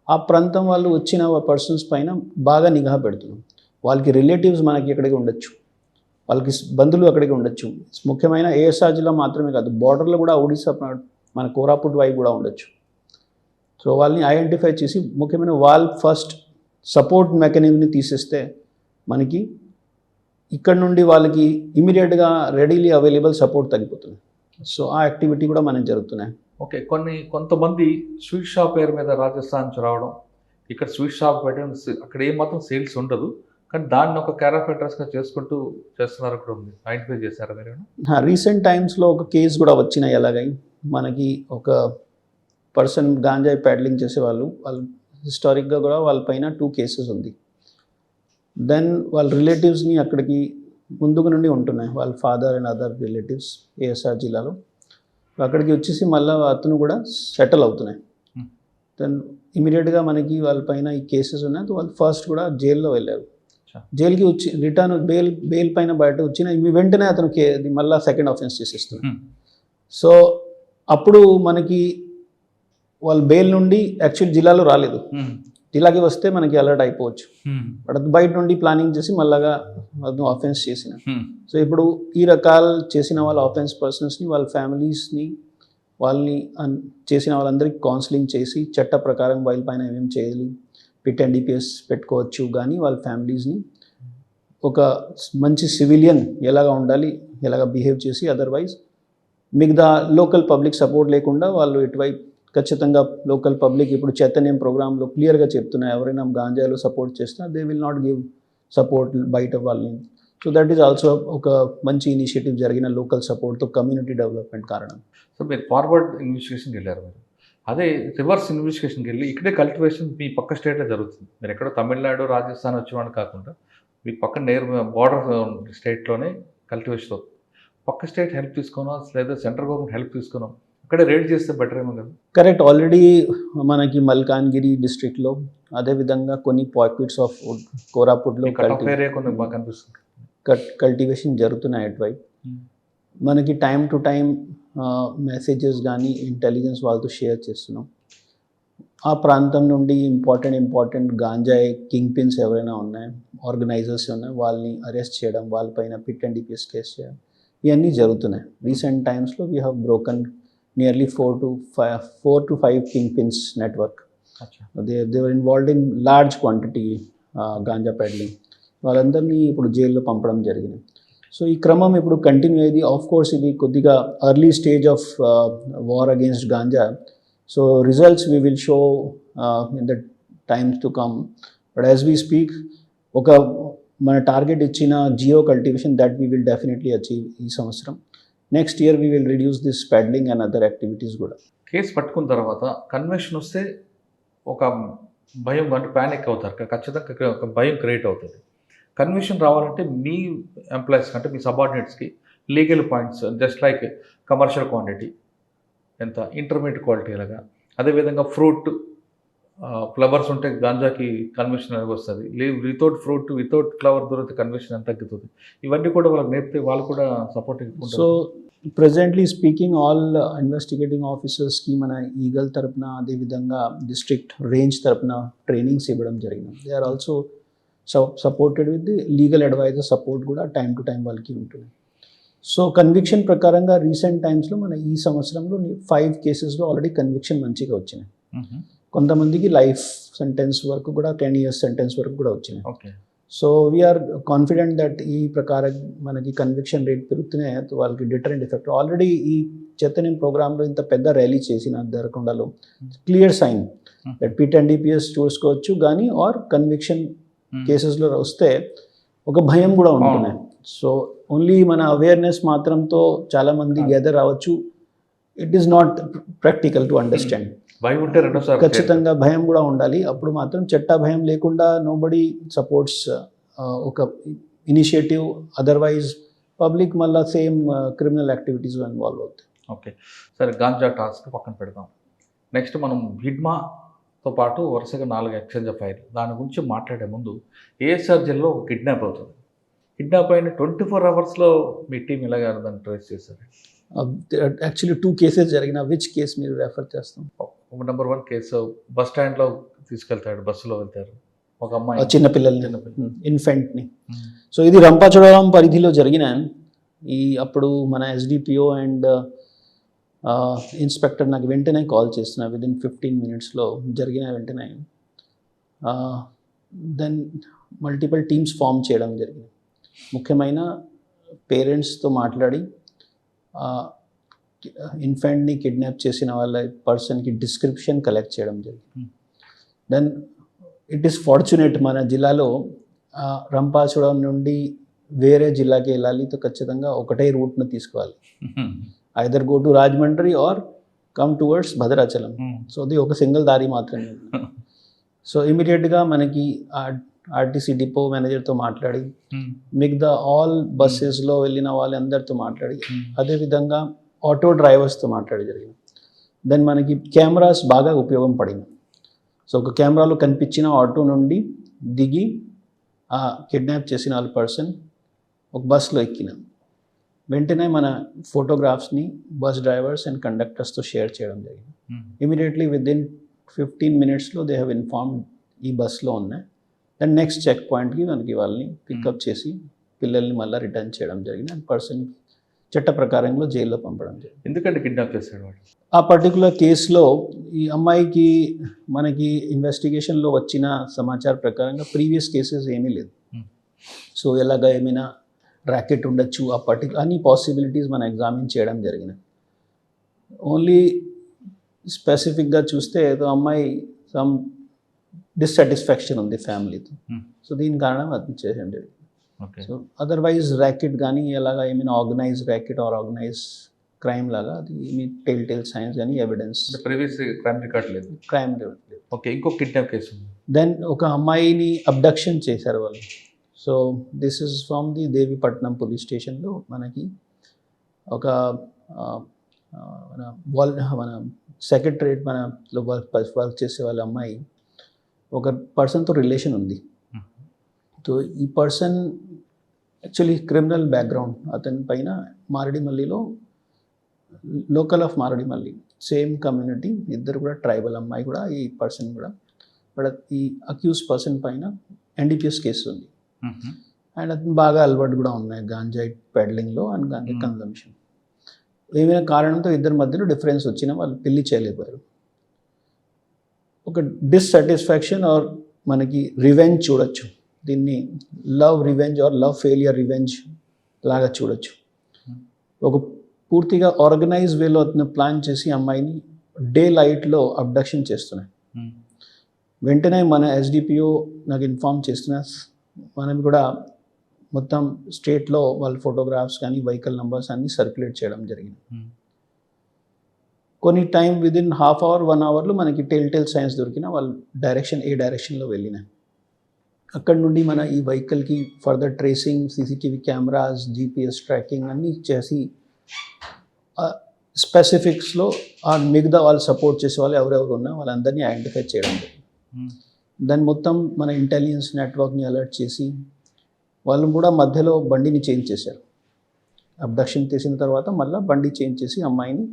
ఆ ప్రాంతం వాళ్ళు వచ్చిన పర్సన్స్ పైన బాగా నిఘా పెడుతున్నాం. వాళ్ళకి రిలేటివ్స్ మనకి ఎక్కడికి ఉండొచ్చు, వాళ్ళకి బంధువులు అక్కడికి ఉండొచ్చు. ముఖ్యమైన ఏఎస్ఆర్ జిల్లా మాత్రమే కాదు, బార్డర్లో కూడా ఒడిశా, మన కోరాపుట్ వైపు కూడా ఉండొచ్చు. సో వాళ్ళని ఐడెంటిఫై చేసి ముఖ్యమైన వాళ్ళ ఫస్ట్ సపోర్ట్ మెకానిజంని తీసేస్తే మనకి ఇక్కడ నుండి వాళ్ళకి ఇమీడియట్గా రెడీలీ అవైలబుల్ సపోర్ట్ తగ్గిపోతుంది. సో ఆ యాక్టివిటీ కూడా మనకి జరుగుతున్నాయి. ఓకే, కొంతమంది స్వీట్ షాప్ పేరు మీద రాజస్థాన్ నుంచి రావడం, ఇక్కడ స్వీట్ షాప్ పెట్టడం, అక్కడ ఏమాత్రం సేల్స్ ఉండదు, కానీ దాన్ని ఒక కేర్ ఆఫ్ అడ్రస్గా చేసుకుంటూ చేస్తున్నారు కూడా ఉంది. ఐడెంటిఫై చేశారా మీరు? రీసెంట్ టైమ్స్లో ఒక కేసు కూడా వచ్చినాయి. ఎలాగై మనకి ఒక పర్సన్ గాంజాయి ప్యాడ్లింగ్ చేసేవాళ్ళు హిస్టారిక్గా కూడా వాళ్ళ పైన 2 కేసెస్ ఉంది. దెన్ వాళ్ళ రిలేటివ్స్ని అక్కడికి ముందుకు నుండి ఉంటున్నాయి, వాళ్ళ father and other relatives ASR జిల్లాలో అక్కడికి వచ్చేసి మళ్ళీ అతను కూడా సెటిల్ అవుతున్నాయి. దెన్ ఇమీడియట్గా మనకి వాళ్ళ పైన ఈ కేసెస్ ఉన్నాయి, వాళ్ళు ఫస్ట్ కూడా జైల్లో వెళ్ళారు. జైలుకి వచ్చి రిటర్న్ బెయిల్ పైన బయట వచ్చిన వెంటనే అతనికి అది మళ్ళీ సెకండ్ ఆఫెన్స్ చేసేస్తుంది. సో అప్పుడు మనకి వాళ్ళు బెయిల్ నుండి యాక్చువల్ జిల్లాలో రాలేదు, జిల్లాకి వస్తే మనకి అలర్ట్ అయిపోవచ్చు. బట్ అది బయట నుండి ప్లానింగ్ చేసి మళ్ళాగా అది ఆఫెన్స్ చేసిన. సో ఇప్పుడు ఈ రకాలు చేసిన వాళ్ళ ఆఫెన్స్ పర్సన్స్ని, వాళ్ళ ఫ్యామిలీస్ని, వాళ్ళని చేసిన వాళ్ళందరికీ కౌన్సిలింగ్ చేసి చట్ట ప్రకారం వాళ్ళ పైన ఏమేమి చేయాలి, పిట్ అండ్ డిపిఎస్ పెట్టుకోవచ్చు. కానీ వాళ్ళ ఫ్యామిలీస్ని ఒక మంచి సివిలియన్ ఎలాగా ఉండాలి, ఎలాగ బిహేవ్ చేసి, అదర్వైజ్ మిగతా లోకల్ పబ్లిక్ సపోర్ట్ లేకుండా వాళ్ళు ఇటువైపు ఖచ్చితంగా లోకల్ పబ్లిక్ ఇప్పుడు చైతన్యం ప్రోగ్రాంలో క్లియర్గా చెప్తున్నారు, ఎవరైనా గాంజాలో సపోర్ట్ చేసినా they will not give support బయట వాళ్ళని. సో దట్ ఈస్ ఆల్సో ఒక మంచి ఇనిషియేటివ్ జరిగిన లోకల్ సపోర్ట్తో కమ్యూనిటీ డెవలప్మెంట్ కారణం. సో మీరు ఫార్వర్డ్ ఇన్వెస్టిగేషన్కి వెళ్ళారు, మీరు అదే రివర్స్ ఇన్వెస్టిగేషన్కి వెళ్ళి ఇక్కడే కల్టివేషన్ మీ పక్క స్టేట్లో జరుగుతుంది. మీరు ఎక్కడో తమిళనాడు, రాజస్థాన్ వచ్చేవాడు కాకుండా మీ పక్క నేర్ బార్డర్ స్టేట్లోనే కల్టివేషన్ అవుతుంది. పక్క స్టేట్ హెల్ప్ తీసుకున్నాం లేదా సెంట్రల్ గవర్నమెంట్ హెల్ప్ తీసుకున్నాం, అక్కడే రేడ్ చేస్తే బెటర్ ఏమో కదా? కరెక్ట్. ఆల్రెడీ మనకి మల్కాన్గిరి డిస్ట్రిక్ట్లో, అదేవిధంగా కొన్ని పాకెట్స్ ఆఫ్ కోరాపుట్లో కల్టివేషన్ జరుగుతున్నాయి అటువైపు. మనకి టైం టు టైం మెసేజెస్ కానీ ఇంటెలిజెన్స్ వాళ్ళతో షేర్ చేస్తున్నాం. ఆ ప్రాంతం నుండి ఇంపార్టెంట్ గాంజాయి కింగ్ పిన్స్ ఎవరైనా ఉన్నాయి, ఆర్గనైజర్స్ ఉన్నాయి, వాళ్ళని అరెస్ట్ చేయడం, వాళ్ళపైన పిట్ అండ్ డిపిఎస్ కేసు చేయడం, ఇవన్నీ జరుగుతున్నాయి. రీసెంట్ టైమ్స్లో we have broken nearly 4 to 5 kingpins network. They were involved in large quantity ganja peddling. వాళ్ళందరినీ ఇప్పుడు జైల్లో పంపడం జరిగింది. సో ఈ క్రమం ఇప్పుడు కంటిన్యూ అయ్యేది. ఆఫ్ కోర్స్ ఇది కొద్దిగా early stage of war against ganja. So results we will show in the times to come. But as we speak ఒక మన టార్గెట్ ఇచ్చిన zero cultivation that we will definitely achieve ఈ సంవత్సరం. Next year we will reduce this peddling and other activities కూడా. Case పట్టుకున్న తర్వాత convention వస్తే ఒక భయం అంటే ప్యానిక్ అవుతారు, ఖచ్చితంగా ఒక భయం క్రియేట్ అవుతుంది. కన్వెన్షన్ రావాలంటే మీ ఎంప్లాయీస్కి అంటే మీ సబార్డినేట్స్కి legal points just like commercial quantity ఎంత, ఇంటర్మీడియట్ క్వాలిటీ ఎలాగా, అదేవిధంగా ఫ్రూట్ ఫ్లవర్స్ ఉంటే గాంజాకి కన్వెన్షన్ అనేది వస్తుంది, వితౌట్ ఫ్రూట్ వితౌట్ ఫ్లవర్ దొరికితే కన్వెన్షన్ ఎంత తగ్గుతుంది. ఇవన్నీ కూడా వాళ్ళకి నేర్పితే వాళ్ళు కూడా support. So presently speaking all investigating ఆఫీసర్స్కి మన ఈగల్ తరపున, అదేవిధంగా డిస్ట్రిక్ట్ రేంజ్ తరపున ట్రైనింగ్స్ ఇవ్వడం జరిగింది. They are also supported with the legal adviser support కూడా టైం టు టైం వాళ్ళకి ఉంటుంది. సో కన్విక్షన్ ప్రకారంగా రీసెంట్ టైమ్స్లో మన ఈ సంవత్సరంలో 5 కేసెస్లో ఆల్రెడీ కన్విక్షన్ మంచిగా వచ్చినాయి. కొంతమందికి లైఫ్ సెంటెన్స్ వరకు కూడా 10 years సెంటెన్స్ వరకు కూడా వచ్చినాయి. Okay. So we're confident that ఈ ప్రకారం మనకి కన్విక్షన్ రేట్ పెరుగుతున్నాయి, వాళ్ళకి డిటరెంట్ ఎఫెక్ట్. ఆల్రెడీ ఈ చైతన్యం ప్రోగ్రాంలో ఇంత పెద్ద ర్యాలీ చేసిన దరకొండలో clear sign that pit and DPS చూసుకోవచ్చు, కానీ ఆర్ కన్విక్షన్ కేసెస్లో వస్తే ఒక భయం కూడా ఉంటున్నాయి. సో ఓన్లీ మన అవేర్నెస్ మాత్రంతో చాలామంది గ్యాదర్ అవ్వచ్చు. It is not practical to understand. భయం ఉంటే రెండోసారి ఖచ్చితంగా భయం కూడా ఉండాలి. అప్పుడు మాత్రం చట్ట భయం లేకుండా నోబడీ సపోర్ట్స్ ఒక ఇనిషియేటివ్, అదర్వైజ్ పబ్లిక్ మళ్ళీ సేమ్ క్రిమినల్ యాక్టివిటీస్ ఇన్వాల్వ్ అవుతాయి. ఓకే, సరే గాంజా టాస్క్ పక్కన పెడదాం. నెక్స్ట్ మనం హిడ్మాతో పాటు వరుసగా 4 ఎక్స్చేంజ్ ఫైర్, దాని గురించి మాట్లాడే ముందు ఏఎస్ఆర్ జైల్లో ఒక కిడ్నాప్ అవుతుంది. కిడ్నాప్ అయిన 24 hours మీ టీం ఇలాగ దాన్ని ట్రేస్ చేశారు. యాక్చువల్లీ 2 cases జరిగిన. విచ్ కేసు మీరు రెఫర్ చేస్తాం? నెంబర్ 1 కేసు బస్ స్టాండ్లో తీసుకెళ్తాడు, బస్సులో వెళ్తారు ఒక అమ్మాయి, చిన్నపిల్లల్ని, ఇన్ఫెంట్ని. సో ఇది రంపాచోడవరం పరిధిలో జరిగిన అప్పుడు మన ఎస్డిపిఓ అండ్ ఇన్స్పెక్టర్ నాకు వెంటనే కాల్ చేస్తున్నా. విదిన్ 15 minutes జరిగిన వెంటనే దెన్ మల్టిపుల్ టీమ్స్ ఫామ్ చేయడం జరిగింది. ముఖ్యమైన పేరెంట్స్తో మాట్లాడి ఇన్ఫెంట్ని కిడ్నాప్ చేసిన వాళ్ళ పర్సన్కి డిస్క్రిప్షన్ కలెక్ట్ చేయడం జరిగింది. దెన్ ఇట్ ఈస్ ఫార్చునేట్ మన జిల్లాలో రంపాచోడవరం నుండి వేరే జిల్లాకి వెళ్ళాలి, ఖచ్చితంగా ఒకటే రూట్ను తీసుకోవాలి. Either go to Rajahmundry or come towards Bhadrachalam. So అది ఒక సింగిల్ దారి మాత్రమే. సో ఇమీడియట్గా మనకి ఆర్టీసీ డిపో మేనేజర్తో మాట్లాడి, మిగతా ఆల్ బస్సెస్లో వెళ్ళిన వాళ్ళందరితో మాట్లాడి, అదేవిధంగా ఆటో డ్రైవర్స్తో మాట్లాడి జరిగింది. దెన్ మనకి కెమెరాస్ బాగా ఉపయోగం పడింది. సో ఒక కెమెరాలో కనిపించిన ఆటో నుండి దిగి ఆ కిడ్నాప్ చేసిన వాళ్ళ పర్సన్ ఒక బస్లో ఎక్కిన వెంటనే మన ఫోటోగ్రాఫ్స్ని బస్ డ్రైవర్స్ అండ్ కండక్టర్స్తో షేర్ చేయడం జరిగింది. ఇమీడియట్లీ విదిన్ 15 minutesలో దే హ్యావ్ ఇన్ఫార్మ్డ్ ఈ బస్లో ఉన్నాయి. దెన్ నెక్స్ట్ చెక్ పాయింట్కి మనకి వాళ్ళని పికప్ చేసి పిల్లల్ని మళ్ళీ రిటర్న్ చేయడం జరిగింది. అండ్ పర్సన్కి చట్ట ప్రకారంలో జైల్లో పంపడం జరిగింది. ఎందుకంటే కిడ్నాప్ చేశాడు వాడు? ఆ పర్టికులర్ కేసులో ఈ అమ్మాయికి మనకి ఇన్వెస్టిగేషన్లో వచ్చిన సమాచార ప్రకారంగా ప్రీవియస్ కేసెస్ ఏమీ లేదు. సో ఎలాగ ఏమైనా ర్యాకెట్ ఉండొచ్చు, ఆ పర్టికులర్ అన్ని పాసిబిలిటీస్ మనం ఎగ్జామిన్ చేయడం జరిగినాయి. ఓన్లీ స్పెసిఫిక్గా చూస్తే ఏదో అమ్మాయి సమ్ డిస్సాటిస్ఫాక్షన్ ఉంది ఫ్యామిలీతో, సో దీని కారణం అది చేయడం జరిగింది. ఓకే. సో అదర్వైజ్ ర్యాకెట్ కానీ ఎలాగా ఏమైనా organise racket or organise crime లాగా అది ఏమి టెల్ సైన్స్ కానీ ఎవిడెన్స్ ప్రీవియస్ క్రైమ్ రికార్డ్ లేదు. క్రైమ్ లేదు. ఓకే, ఇంకో కిడ్నాప్ కేసు ఉంది. దెన్ ఒక అమ్మాయిని అబ్డక్షన్ చేశారు వాళ్ళు. So this is from the Devipatnam police స్టేషన్లో మనకి ఒక మన సెక్రటరేట్ మన వర్క్ చేసే వాళ్ళ అమ్మాయి ఒక పర్సన్తో రిలేషన్ ఉంది. సో ఈ పర్సన్ యాక్చువల్లీ క్రిమినల్ బ్యాక్గ్రౌండ్ అతని పైన మారేడుమల్లిలో local of Maredumilli same community, ఇద్దరు కూడా ట్రైబల్, అమ్మాయి కూడా ఈ పర్సన్ కూడా. బట్ ఈ అక్యూజ్ పర్సన్ పైన NDPS కేసు ఉంది. అండ్ అతను బాగా అలవాటు కూడా ఉన్నాయి గాంజాయి పెడ్లింగ్లో అండ్ గాంజాయి కన్జంప్షన్. ఏమైనా కారణంతో ఇద్దరి మధ్యలో డిఫరెన్స్ వచ్చినా వాళ్ళు పెళ్లి చేయలేకపోయారు. ఒక డిస్సాటిస్ఫాక్షన్ ఆర్ మనకి రివెంజ్ చూడొచ్చు, దీన్ని love revenge or love failure revenge లాగా చూడొచ్చు. ఒక పూర్తిగా ఆర్గనైజ్ వేలో అతను ప్లాన్ చేసి అమ్మాయిని డే లైట్లో అబ్డక్షన్ చేస్తున్నాయి. వెంటనే మన SDPO నాకు ఇన్ఫార్మ్ చేస్తున్నా, మనం కూడా మొత్తం స్టేట్లో వాళ్ళ ఫోటోగ్రాఫ్స్ కానీ వెహికల్ నెంబర్స్ అన్నీ సర్క్యులేట్ చేయడం జరిగింది. కొన్ని టైం విదిన్ హాఫ్ అవర్ 1 అవర్లో మనకి టెల్ సైన్స్ దొరికిన వాళ్ళ డైరెక్షన్ ఏ డైరెక్షన్లో వెళ్ళినాయి. అక్కడ నుండి మన ఈ వెహికల్కి further tracing, CCTV cameras, GPS tracking అన్నీ చేసి స్పెసిఫిక్స్లో ఆ మిగతా వాళ్ళు సపోర్ట్ చేసే వాళ్ళు ఎవరెవరు ఉన్నా వాళ్ళందరినీ ఐడెంటిఫై చేయడం జరిగింది. దాన్ని మొత్తం మన ఇంటెలిజెన్స్ నెట్వర్క్ని అలర్ట్ చేసి వాళ్ళు కూడా మధ్యలో బండిని చేంజ్ చేశారు. అబ్డక్షన్ చేసిన తర్వాత మళ్ళీ బండి చేంజ్ చేసి అమ్మాయిని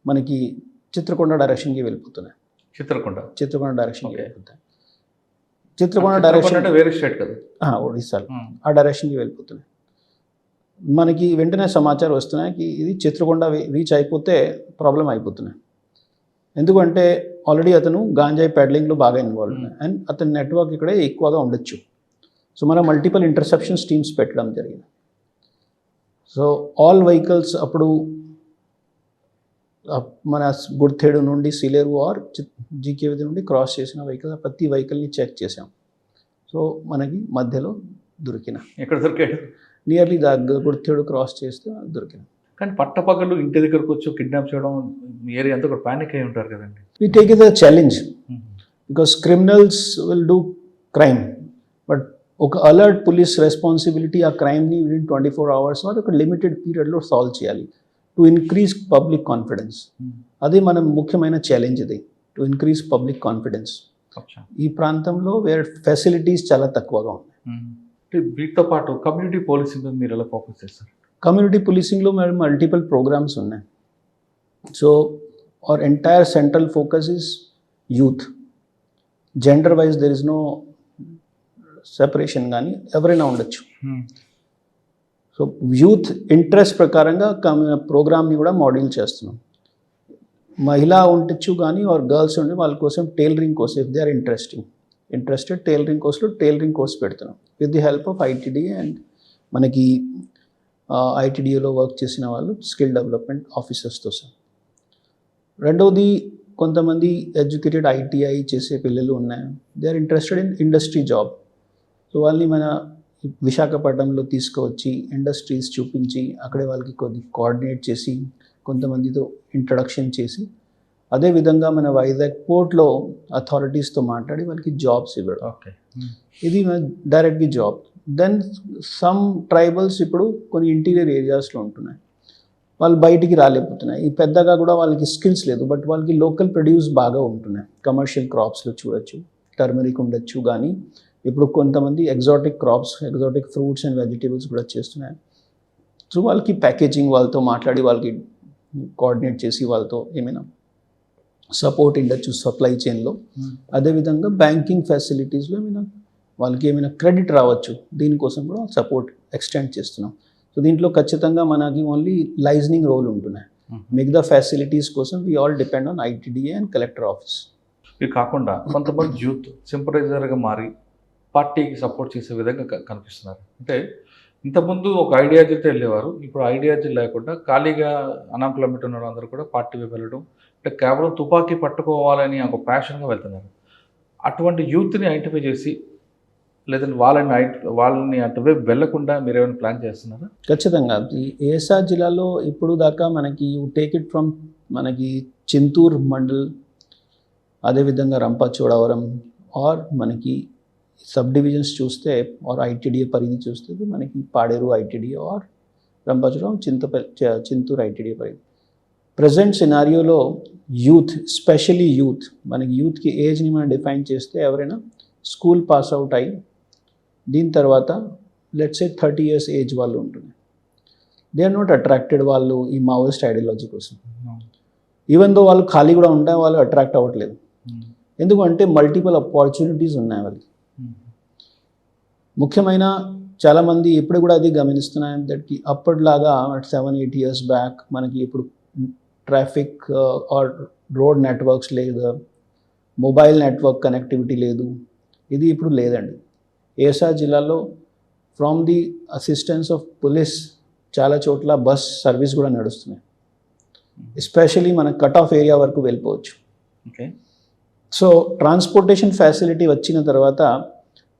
మనకి చిత్రకొండ డైరెక్షన్కి వెళ్ళిపోతున్నాయి. చిత్రకొండ డైరెక్షన్కి వెళ్ళిపోతాయి. చిత్రకొండ డైరెక్షన్ అంటే వేరే స్టేట్ కదా, ఒడిస్సాలో ఆ డైరెక్షన్కి వెళ్ళిపోతున్నాయి. మనకి వెంటనే సమాచారం వస్తున్నాయి ఇది చిత్రకొండ రీచ్ అయిపోతే ప్రాబ్లం అయిపోతున్నాయి. ఎందుకంటే ఆల్రెడీ అతను గాంజాయి పెడ్లింగ్లో బాగా ఇన్వాల్వ్ ఉన్నాయి అండ్ అతని నెట్వర్క్ ఇక్కడే ఎక్కువగా ఉండొచ్చు. సో మనం మల్టిపుల్ ఇంటర్సెప్షన్స్ టీమ్స్ పెట్టడం జరిగింది. సో ఆల్ వెహికల్స్ అప్పుడు మన గుర్తేడు నుండి సిలేరు ఆర్ జీకేవి నుండి క్రాస్ చేసిన వెహికల్ ప్రతి వెహికల్ని చెక్ చేసాం. సో మనకి మధ్యలో దొరికిన ఎక్కడ దొరికాడు? నియర్లీ గుర్తేడు క్రాస్ చేస్తే దొరికిన. కానీ పట్టపగలు ఇంటి దగ్గరకు వచ్చి కిడ్నాప్ చేయడం, ఏరియా అంతా కూడా ప్యానిక్ అయి ఉంటారు కదండి. We take it as a challenge because criminals will do crime, but ఒక అలర్ట్ పోలీస్ రెస్పాన్సిబిలిటీ ఆ క్రైమ్ని విదిన్ 24 hours or ఒక లిమిటెడ్ పీరియడ్లో సాల్వ్ చేయాలి టు ఇంక్రీజ్ పబ్లిక్ కాన్ఫిడెన్స్. అది మన ముఖ్యమైన ఛాలెంజ్, ఇది టు ఇంక్రీజ్ పబ్లిక్ కాన్ఫిడెన్స్. ఈ ప్రాంతంలో వేరే ఫెసిలిటీస్ చాలా తక్కువగా ఉన్నాయి. వీటితో పాటు కమ్యూనిటీ పోలీసింగ్ మీద మీరు ఎలా ఫోకస్ చేస్తారు? కమ్యూనిటీ పోలీసింగ్లో మరి మల్టిపుల్ ప్రోగ్రామ్స్ ఉన్నాయి. So our entire central focus is youth. Gender wise there is no separation కానీ ఎవరైనా ఉండొచ్చు. సో యూత్ ఇంట్రెస్ట్ ప్రకారంగా ప్రోగ్రామ్ని కూడా మోడల్ చేస్తున్నాం. మహిళ ఉండొచ్చు కానీ ఆర్ గర్ల్స్ ఉండి వాళ్ళ కోసం tailoring course, if they are interested tailoring కోర్స్లో టైలరింగ్ కోర్స్ పెడుతున్నాం with the help of ITD and మనకి ITDAలో వర్క్ చేసిన వాళ్ళు స్కిల్ డెవలప్మెంట్ ఆఫీసర్స్తో సార్. రెండవది కొంతమంది ఎడ్యుకేటెడ్ ITI చేసే పిల్లలు ఉన్నాయి, they are interested in industry job. So వాళ్ళని మన విశాఖపట్నంలో తీసుకువచ్చి ఇండస్ట్రీస్ చూపించి అక్కడే వాళ్ళకి కొద్ది కోఆర్డినేట్ చేసి కొంతమందితో ఇంట్రడక్షన్ చేసి అదేవిధంగా మన వైజాగ్ పోర్ట్లో అథారిటీస్తో మాట్లాడి వాళ్ళకి జాబ్స్ ఇవ్వడం. ఓకే, ఇది డైరెక్ట్గా జాబ్. దెన్ సమ్ ట్రైబల్స్ ఇప్పుడు కొన్ని ఇంటీరియర్ ఏరియాస్లో ఉంటున్నాయి, వాళ్ళు బయటికి రాలేకపోతున్నాయి. ఈ పెద్దగా కూడా వాళ్ళకి స్కిల్స్ లేదు, బట్ వాళ్ళకి లోకల్ ప్రొడ్యూస్ బాగా ఉంటున్నాయి. కమర్షియల్ క్రాప్స్లో చూడొచ్చు, టర్మరిక్ ఉండొచ్చు కానీ ఇప్పుడు కొంతమంది exotic crops, exotic fruits and vegetables కూడా చేస్తున్నాయి. సో వాళ్ళకి ప్యాకేజింగ్ వాళ్ళతో మాట్లాడి వాళ్ళకి కోఆర్డినేట్ చేసి వాళ్ళతో ఏమైనా సపోర్ట్ ఉండొచ్చు సప్లై చైన్లో. అదేవిధంగా బ్యాంకింగ్ ఫెసిలిటీస్లో ఏమైనా వాళ్ళకి ఏమైనా క్రెడిట్ రావచ్చు, దీనికోసం కూడా సపోర్ట్ ఎక్స్టెండ్ చేస్తున్నాం. సో దీంట్లో ఖచ్చితంగా మనకి ఓన్లీ లైజనింగ్ రోల్ ఉంటున్నాయి. మిగతా ఫెసిలిటీస్ కోసం we all depend on ITDA and collector office. ఇది కాకుండా కొంతమంది యూత్ సింపటైజర్గా మారి పార్టీకి సపోర్ట్ చేసే విధంగా కనిపిస్తున్నారు. అంటే ఇంతకుముందు ఒక ఐడియాలజీతో వెళ్ళేవారు, ఇప్పుడు ఐడియాలజీ లేకుండా ఖాళీగా అన్ఎంప్లాయ్మెంట్ ఉన్న అందరూ కూడా పార్టీ వైపు వెళ్ళడం, అంటే కేవలం తుపాకీ పట్టుకోవాలని ఒక ప్యాషన్గా వెళ్తున్నారు. అటువంటి యూత్ని ఐడెంటిఫై చేసి లేదంటే వాళ్ళని అటువైపు వెళ్లకుండా మీరు ఏమైనా ప్లాన్ చేస్తున్నారా? ఖచ్చితంగా. ఈ ఏఎస్ఆర్ జిల్లాలో ఇప్పుడు దాకా మనకి టేక్ ఇట్ ఫ్రమ్ మనకి చింతూర్ మండల్, అదేవిధంగా రంపచోడవరం ఆర్ మనకి సబ్ డివిజన్స్ చూస్తే ఆర్ ఐటీడీఏ పరిధి చూస్తే మనకి Paderu ITDA or Rampachodavaram Chintur ITDA పరిధి. ప్రజెంట్ సినారియోలో యూత్, స్పెషలీ యూత్, మనకి యూత్కి ఏజ్ని మనం డిఫైన్ చేస్తే ఎవరైనా స్కూల్ పాస్ అవుట్ అయ్యి దీని తర్వాత లెట్స్ సే 30 years ఏజ్ వాళ్ళు ఉంటుంది. దే ఆర్ నాట్ అట్రాక్టెడ్ వాళ్ళు ఈ మావోయిస్ట్ ఐడియాలజీ కోసం. ఈవెన్ దో వాళ్ళు ఖాళీ కూడా ఉంటాయి, వాళ్ళు అట్రాక్ట్ అవ్వట్లేదు. ఎందుకంటే మల్టిపుల్ ఆపర్చునిటీస్ ఉన్నాయి వాళ్ళకి. ముఖ్యమైన చాలామంది ఇప్పుడు కూడా అది గమనిస్తున్నాయి దట్కి అప్పటిలాగా 7-8 years బ్యాక్ మనకి ఇప్పుడు ట్రాఫిక్ ఆర్ రోడ్ నెట్వర్క్స్ లేదు, మొబైల్ నెట్వర్క్ కనెక్టివిటీ లేదు, ఇది ఇప్పుడు లేదండి. ఏఎస్ఆర్ జిల్లాలో from the assistance of police చాలా చోట్ల బస్ సర్వీస్ కూడా నడుస్తున్నాయి. ఎస్పెషలీ మన కట్ ఆఫ్ ఏరియా వరకు వెళ్ళిపోవచ్చు. ఓకే. సో ట్రాన్స్పోర్టేషన్ ఫెసిలిటీ వచ్చిన తర్వాత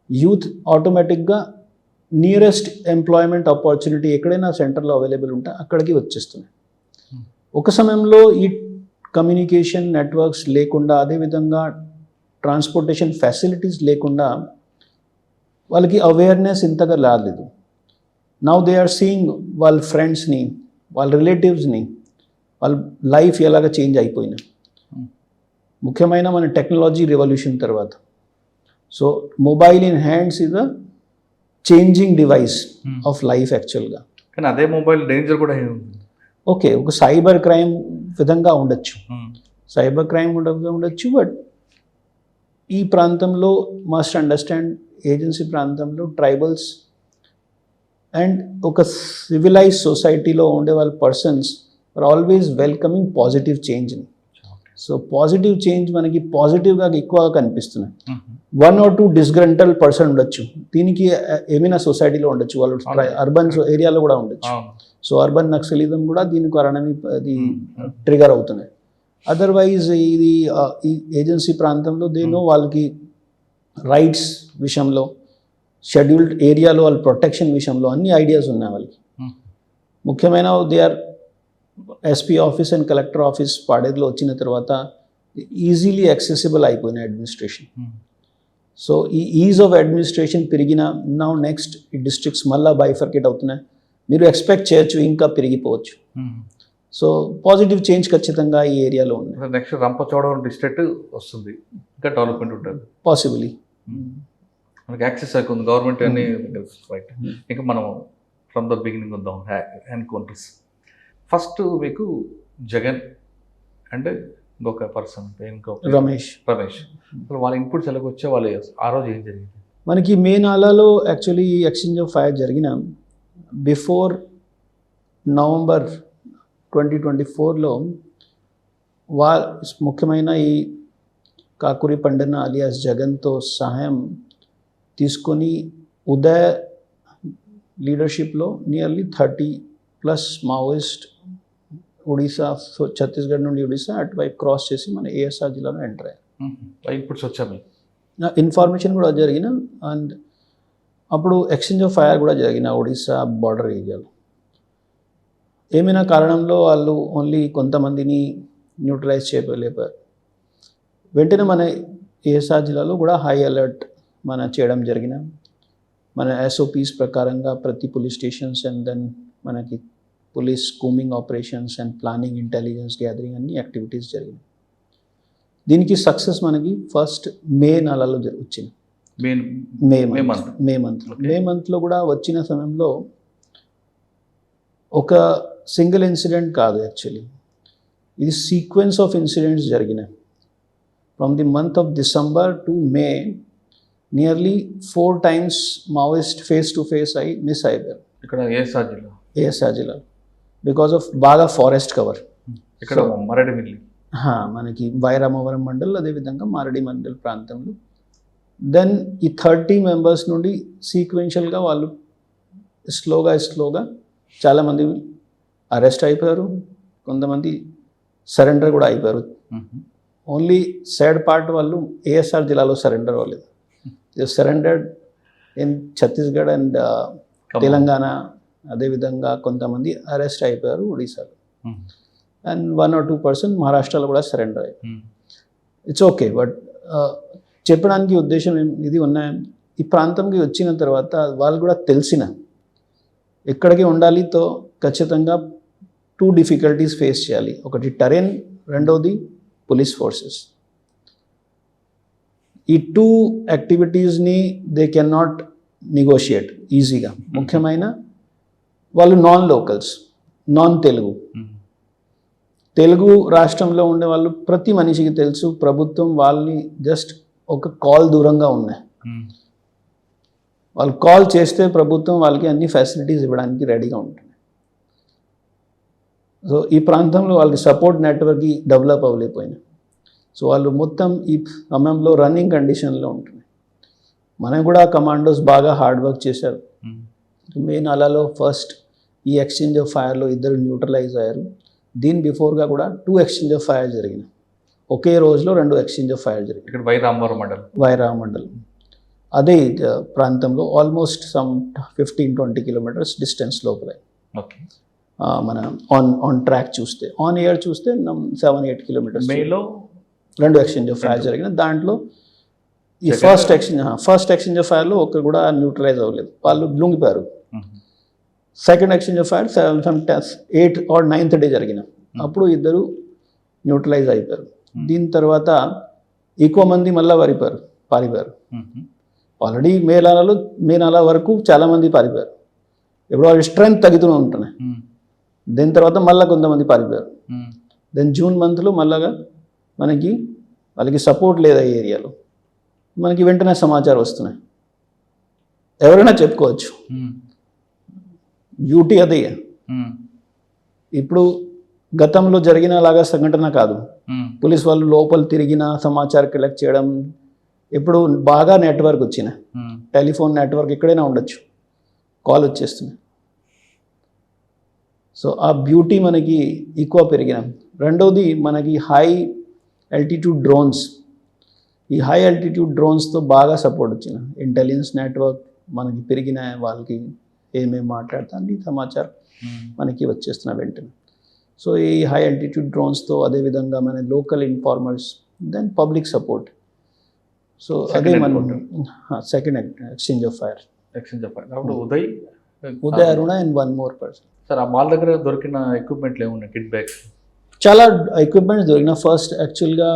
యూత్ ఆటోమేటిక్గా నియరెస్ట్ ఎంప్లాయ్మెంట్ ఆపర్చునిటీ ఎక్కడైనా సెంటర్లో అవైలబుల్ ఉంటే అక్కడికి వచ్చేస్తున్నాయి. ఒక సమయంలో ఈ కమ్యూనికేషన్ నెట్వర్క్స్ లేకుండా, అదేవిధంగా ట్రాన్స్పోర్టేషన్ ఫెసిలిటీస్ లేకుండా వాళ్ళకి అవేర్నెస్ ఇంతగా రాలేదు. నౌ దే ఆర్ సీయింగ్ వాళ్ళ ఫ్రెండ్స్ని, వాళ్ళ రిలేటివ్స్ని, వాళ్ళ లైఫ్ ఎలాగ చేంజ్ అయిపోయినాయి. ముఖ్యమైన మన టెక్నాలజీ రెవల్యూషన్ తర్వాత. So mobile in hands is the changing device of life యాక్చువల్గా. కానీ అదే మొబైల్ డేంజర్ కూడా ఉంది. ఓకే, ఒక సైబర్ క్రైమ్ విధంగా ఉండొచ్చు, సైబర్ క్రైమ్ ఉండొచ్చు. బట్ ఈ ప్రాంతంలో మస్ట్ అండర్స్టాండ్, ఏజెన్సీ ప్రాంతంలో ట్రైబల్స్ అండ్ ఒక సివిలైజ్ సొసైటీలో ఉండే వాళ్ళ persons are always welcoming positive చేంజ్ని. సో పాజిటివ్ చేంజ్ మనకి పాజిటివ్గా ఎక్కువగా కనిపిస్తున్నాయి. 1 or 2 డిస్గ్రంటల్ పర్సన్ ఉండొచ్చు, దీనికి ఏమైనా సొసైటీలో ఉండొచ్చు, వాళ్ళు అర్బన్ ఏరియాలో కూడా ఉండొచ్చు. సో అర్బన్ నక్సలిజం కూడా దీని కారణమే అది ట్రిగర్ అవుతున్నాయి. అదర్వైజ్ ఇది ఈ ఏజెన్సీ ప్రాంతంలో దేనో వాళ్ళకి రైట్స్ విషయంలో, షెడ్యూల్డ్ ఏరియాలో వాళ్ళ ప్రొటెక్షన్ విషయంలో అన్ని ఐడియాస్ ఉన్నాయి వాళ్ళకి. ముఖ్యమైన they are SP office and collector office పాడేరులో వచ్చిన తర్వాత ఈజీలీ యాక్సెసిబుల్ అయిపోయినాయి అడ్మినిస్ట్రేషన్. సో ఈ ఈజ్ ఆఫ్ అడ్మినిస్ట్రేషన్ పెరిగిన నౌ నెక్స్ట్ ఈ డిస్ట్రిక్ట్స్ మళ్ళీ బైఫర్కేట్ అవుతున్నాయి. మీరు ఎక్స్పెక్ట్ చేయొచ్చు ఇంకా పెరిగిపోవచ్చు. సో పాజిటివ్ చేంజ్ ఖచ్చితంగా ఈ ఏరియాలో ఉంది. నెక్స్ట్ రంపచోడవరం డిస్ట్రిక్ట్ వస్తుంది, ఇంకా డెవలప్మెంట్ ఉంటుంది పాసిబిలీ. మనకి యాక్సెస్ అవుతుంది గవర్నమెంట్ అన్ని రైట్. ఇంకా మనం ఫ్రమ్ ద బిగినింగ్ వద్దాం. ఎన్కౌంటర్స్ ఫస్ట్ మీకు జగన్ అండ్ ఇంకొక పర్సన్ రమేష్. అసలు వాళ్ళ ఇన్పుట్స్ ఎలాగ వచ్చే వాళ్ళు ఆ రోజు ఏం జరిగింది? మనకి మే నాలాలో యాక్చువల్లీ ఎక్స్చేంజ్ ఆఫ్ ఫైర్ జరిగిన బిఫోర్ November 2024లో ముఖ్యమైన ఈ కాకురి పండన అలియాస్ జగన్తో సహాయం తీసుకొని ఉదయ్ లీడర్షిప్లో నియర్లీ 30+ మావోయిస్ట్ ఒడిశా, ఛత్తీస్గఢ్ నుండి ఒడిశా అటువైపు క్రాస్ చేసి మన ఏఎస్ఆర్ జిల్లాలో ఎంటర్ అయ్యారు. ఇన్పుట్స్ వచ్చాయి, ఇన్ఫర్మేషన్ కూడా జరిగిన, అండ్ అప్పుడు ఎక్స్చేంజ్ ఆఫ్ ఫైర్ కూడా జరిగిన ఒడిశా బార్డర్ ఏరియాలో. ఏమైనా కారణంలో వాళ్ళు ఓన్లీ కొంతమందిని న్యూట్రలైజ్ చేయలేపారు. వెంటనే మన ఏఎస్ఆర్ జిల్లాలో కూడా హై అలర్ట్ చేయడం జరిగిన, మన SOPs ప్రకారంగా ప్రతి పోలీస్ స్టేషన్స్ అండ్ దెన్ మనకి police combing operations and planning, intelligence gathering అన్ని యాక్టివిటీస్ జరిగినాయి. దీనికి సక్సెస్ మనకి ఫస్ట్ మే నెలలో వచ్చింది. మే మంత్లో కూడా వచ్చిన సమయంలో ఒక సింగిల్ ఇన్సిడెంట్ కాదు, యాక్చువల్లీ ఇది సీక్వెన్స్ ఆఫ్ ఇన్సిడెంట్స్ జరిగినాయి. From the month of December to May nearly 4 times Maoist face to face అయి మిస్ అయిపోయారు ఇక్కడ ఏఎస్ఆర్ జిల్లా బికాస్ ఆఫ్ బాగా ఫారెస్ట్ కవర్. ఇక్కడ మరడిమిల్లి మనకి వైరామవరం మండల్, అదేవిధంగా మారడి మండల్ ప్రాంతంలో. దెన్ ఈ 30 members నుండి సీక్వెన్షియల్గా వాళ్ళు స్లోగా చాలామంది అరెస్ట్ అయిపోయారు, కొంతమంది సరెండర్ కూడా అయిపోయారు. ఓన్లీ సాడ్ పార్ట్ వాళ్ళు ఏఎస్ఆర్ జిల్లాలో సరెండర్ అవ్వలేదు. They surrendered in Chhattisgarh and Telangana, అదేవిధంగా కొంతమంది అరెస్ట్ అయిపోయారు ఒడిశాలో. అండ్ 1 or 2% మహారాష్ట్రలో కూడా సరెండర్ అయ్యారు. ఇట్స్ ఓకే, బట్ చెప్పడానికి ఉద్దేశం ఇది ఉన్నాయి. ఈ ప్రాంతంకి వచ్చిన తర్వాత వాళ్ళు కూడా తెలిసిన ఎక్కడికి ఉండాలితో ఖచ్చితంగా 2 difficulties ఫేస్ చేయాలి. ఒకటి టెరెన్, రెండోది పోలీస్ ఫోర్సెస్. ఈ 2 యాక్టివిటీస్ని దే కెన్ నాట్ నెగోషియేట్ ఈజీగా. ముఖ్యమైన వాళ్ళు నాన్ లోకల్స్, నాన్ తెలుగు రాష్ట్రంలో ఉండే వాళ్ళు ప్రతి మనిషికి తెలుసు ప్రభుత్వం వాళ్ళని జస్ట్ ఒక కాల్ దూరంగా ఉన్నాయి. వాళ్ళు కాల్ చేస్తే ప్రభుత్వం వాళ్ళకి అన్ని ఫెసిలిటీస్ ఇవ్వడానికి రెడీగా ఉంటుంది. సో ఈ ప్రాంతంలో వాళ్ళకి సపోర్ట్ నెట్వర్క్ డెవలప్ అవ్వలేకపోయినాయి. సో వాళ్ళు మొత్తం ఈ సమయంలో రన్నింగ్ కండిషన్లో ఉంటుంది. మనం కూడా కమాండోస్ బాగా హార్డ్ వర్క్ చేశారు. మెయిన్ అలాలో ఫస్ట్ ఈ ఎక్స్చేంజ్ ఆఫ్ ఫైర్లో 2 న్యూట్రలైజ్ అయ్యారు. దీని బిఫోర్గా కూడా 2 ఎక్స్చేంజ్ ఆఫ్ ఫైర్ జరిగినాయి. ఒకే రోజులో 2 ఎక్స్చేంజ్ ఆఫ్ ఫైర్ జరిగింది. ఇక్కడ వైరామ మండలం అదే ప్రాంతంలో ఆల్మోస్ట్ సమ్ 15-20 kilometers డిస్టెన్స్ లోపల. మన ఆన్ ట్రాక్ చూస్తే, ఆన్ ఎయిర్ చూస్తే 7-8 kilometers మేలో 2 ఎక్స్చేంజ్ ఆఫ్ ఫైర్ జరిగినాయి. దాంట్లో ఈ ఫస్ట్ ఎక్స్చేంజ్ ఆఫ్ ఫైర్లో ఒకరు కూడా న్యూట్రలైజ్ అవ్వలేదు, వాళ్ళు లొంగిపోయారు. Second exchange of fire 8th or 9th day జరిగిన అప్పుడు 2 న్యూట్రలైజ్ అయిపోయారు. దీని తర్వాత ఎక్కువ మంది మళ్ళీ పారిపోయారు. ఆల్రెడీ మే నెల వరకు చాలామంది పారిపోయారు. ఇప్పుడు వాళ్ళ స్ట్రెంగ్త్ తగ్గుతూ ఉంటున్నాయి. దీని తర్వాత మళ్ళీ కొంతమంది పారిపోయారు. దెన్ జూన్ మంత్లో మళ్ళాగా వాళ్ళకి సపోర్ట్ లేదా ఈ ఏరియాలో మనకి వెంటనే సమాచారం వస్తున్నాయి. ఎవరైనా చెప్పుకోవచ్చు, బ్యూటీ అదే. ఇప్పుడు గతంలో జరిగిన లాగా సంఘటన కాదు. పోలీస్ వాళ్ళు లోపల తిరిగిన సమాచారం కలెక్ట్ చేయడం, ఇప్పుడు బాగా నెట్వర్క్ వచ్చిన టెలిఫోన్ నెట్వర్క్ ఎక్కడైనా ఉండొచ్చు, కాల్ వచ్చేస్తుంది. సో ఆ బ్యూటీ మనకి ఎక్కువ పెరిగిన. రెండవది మనకి హై ఆల్టిట్యూడ్ డ్రోన్స్. ఈ హై ఆల్టిట్యూడ్ డ్రోన్స్తో బాగా సపోర్ట్ వచ్చిన ఇంటెలిజెన్స్ నెట్వర్క్ మనకి పెరిగిన, వాళ్ళకి ఏమేమి మాట్లాడుతుంది సమాచారం మనకి వచ్చేస్తున్న వెంటనే. సో ఈ హై ఆల్టిట్యూడ్ డ్రోన్స్తో అదేవిధంగా మన local informers, then public support. So అదే మన second exchange of fire. Uday Aruna and 1 more person. Sir ఆ మాల్ దగ్గర దొరికిన ఎక్విప్మెంట్లు ఏమున్నాయి? కిట్ బ్యాగ్స్ చాలా ఎక్విప్మెంట్స్ దొరికిన. ఫస్ట్ యాక్చువల్గా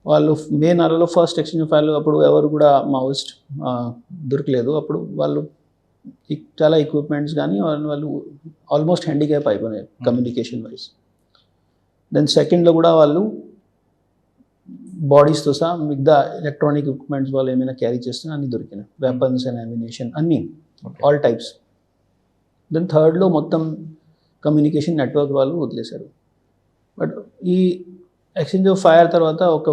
వాళ్ళు మే నెలలో ఫస్ట్ ఎక్స్చేంజ్ ఆఫ్ ఫైర్లో అప్పుడు ఎవరు కూడా మావోయిస్ట్ దొరకలేదు. అప్పుడు వాళ్ళు చాలా ఎక్విప్మెంట్స్ కానీ వాళ్ళు ఆల్మోస్ట్ హ్యాండిక్యాప్ అయిపోయినాయి కమ్యూనికేషన్ వైజ్. దెన్ సెకండ్లో కూడా వాళ్ళు బాడీస్తో సహా మిగతా ఎలక్ట్రానిక్ ఎక్విప్మెంట్స్ వాళ్ళు ఏమైనా క్యారీ చేస్తున్నా అన్నీ దొరికినాయి, వెపన్స్ అండ్ అమ్యునేషన్ అన్నీ, ఆల్ టైప్స్. దెన్ థర్డ్లో మొత్తం కమ్యూనికేషన్ నెట్వర్క్ వాళ్ళు వదిలేశారు. బట్ ఈ ఎక్స్చేంజ్ ఆఫ్ ఫైర్ తర్వాత ఒక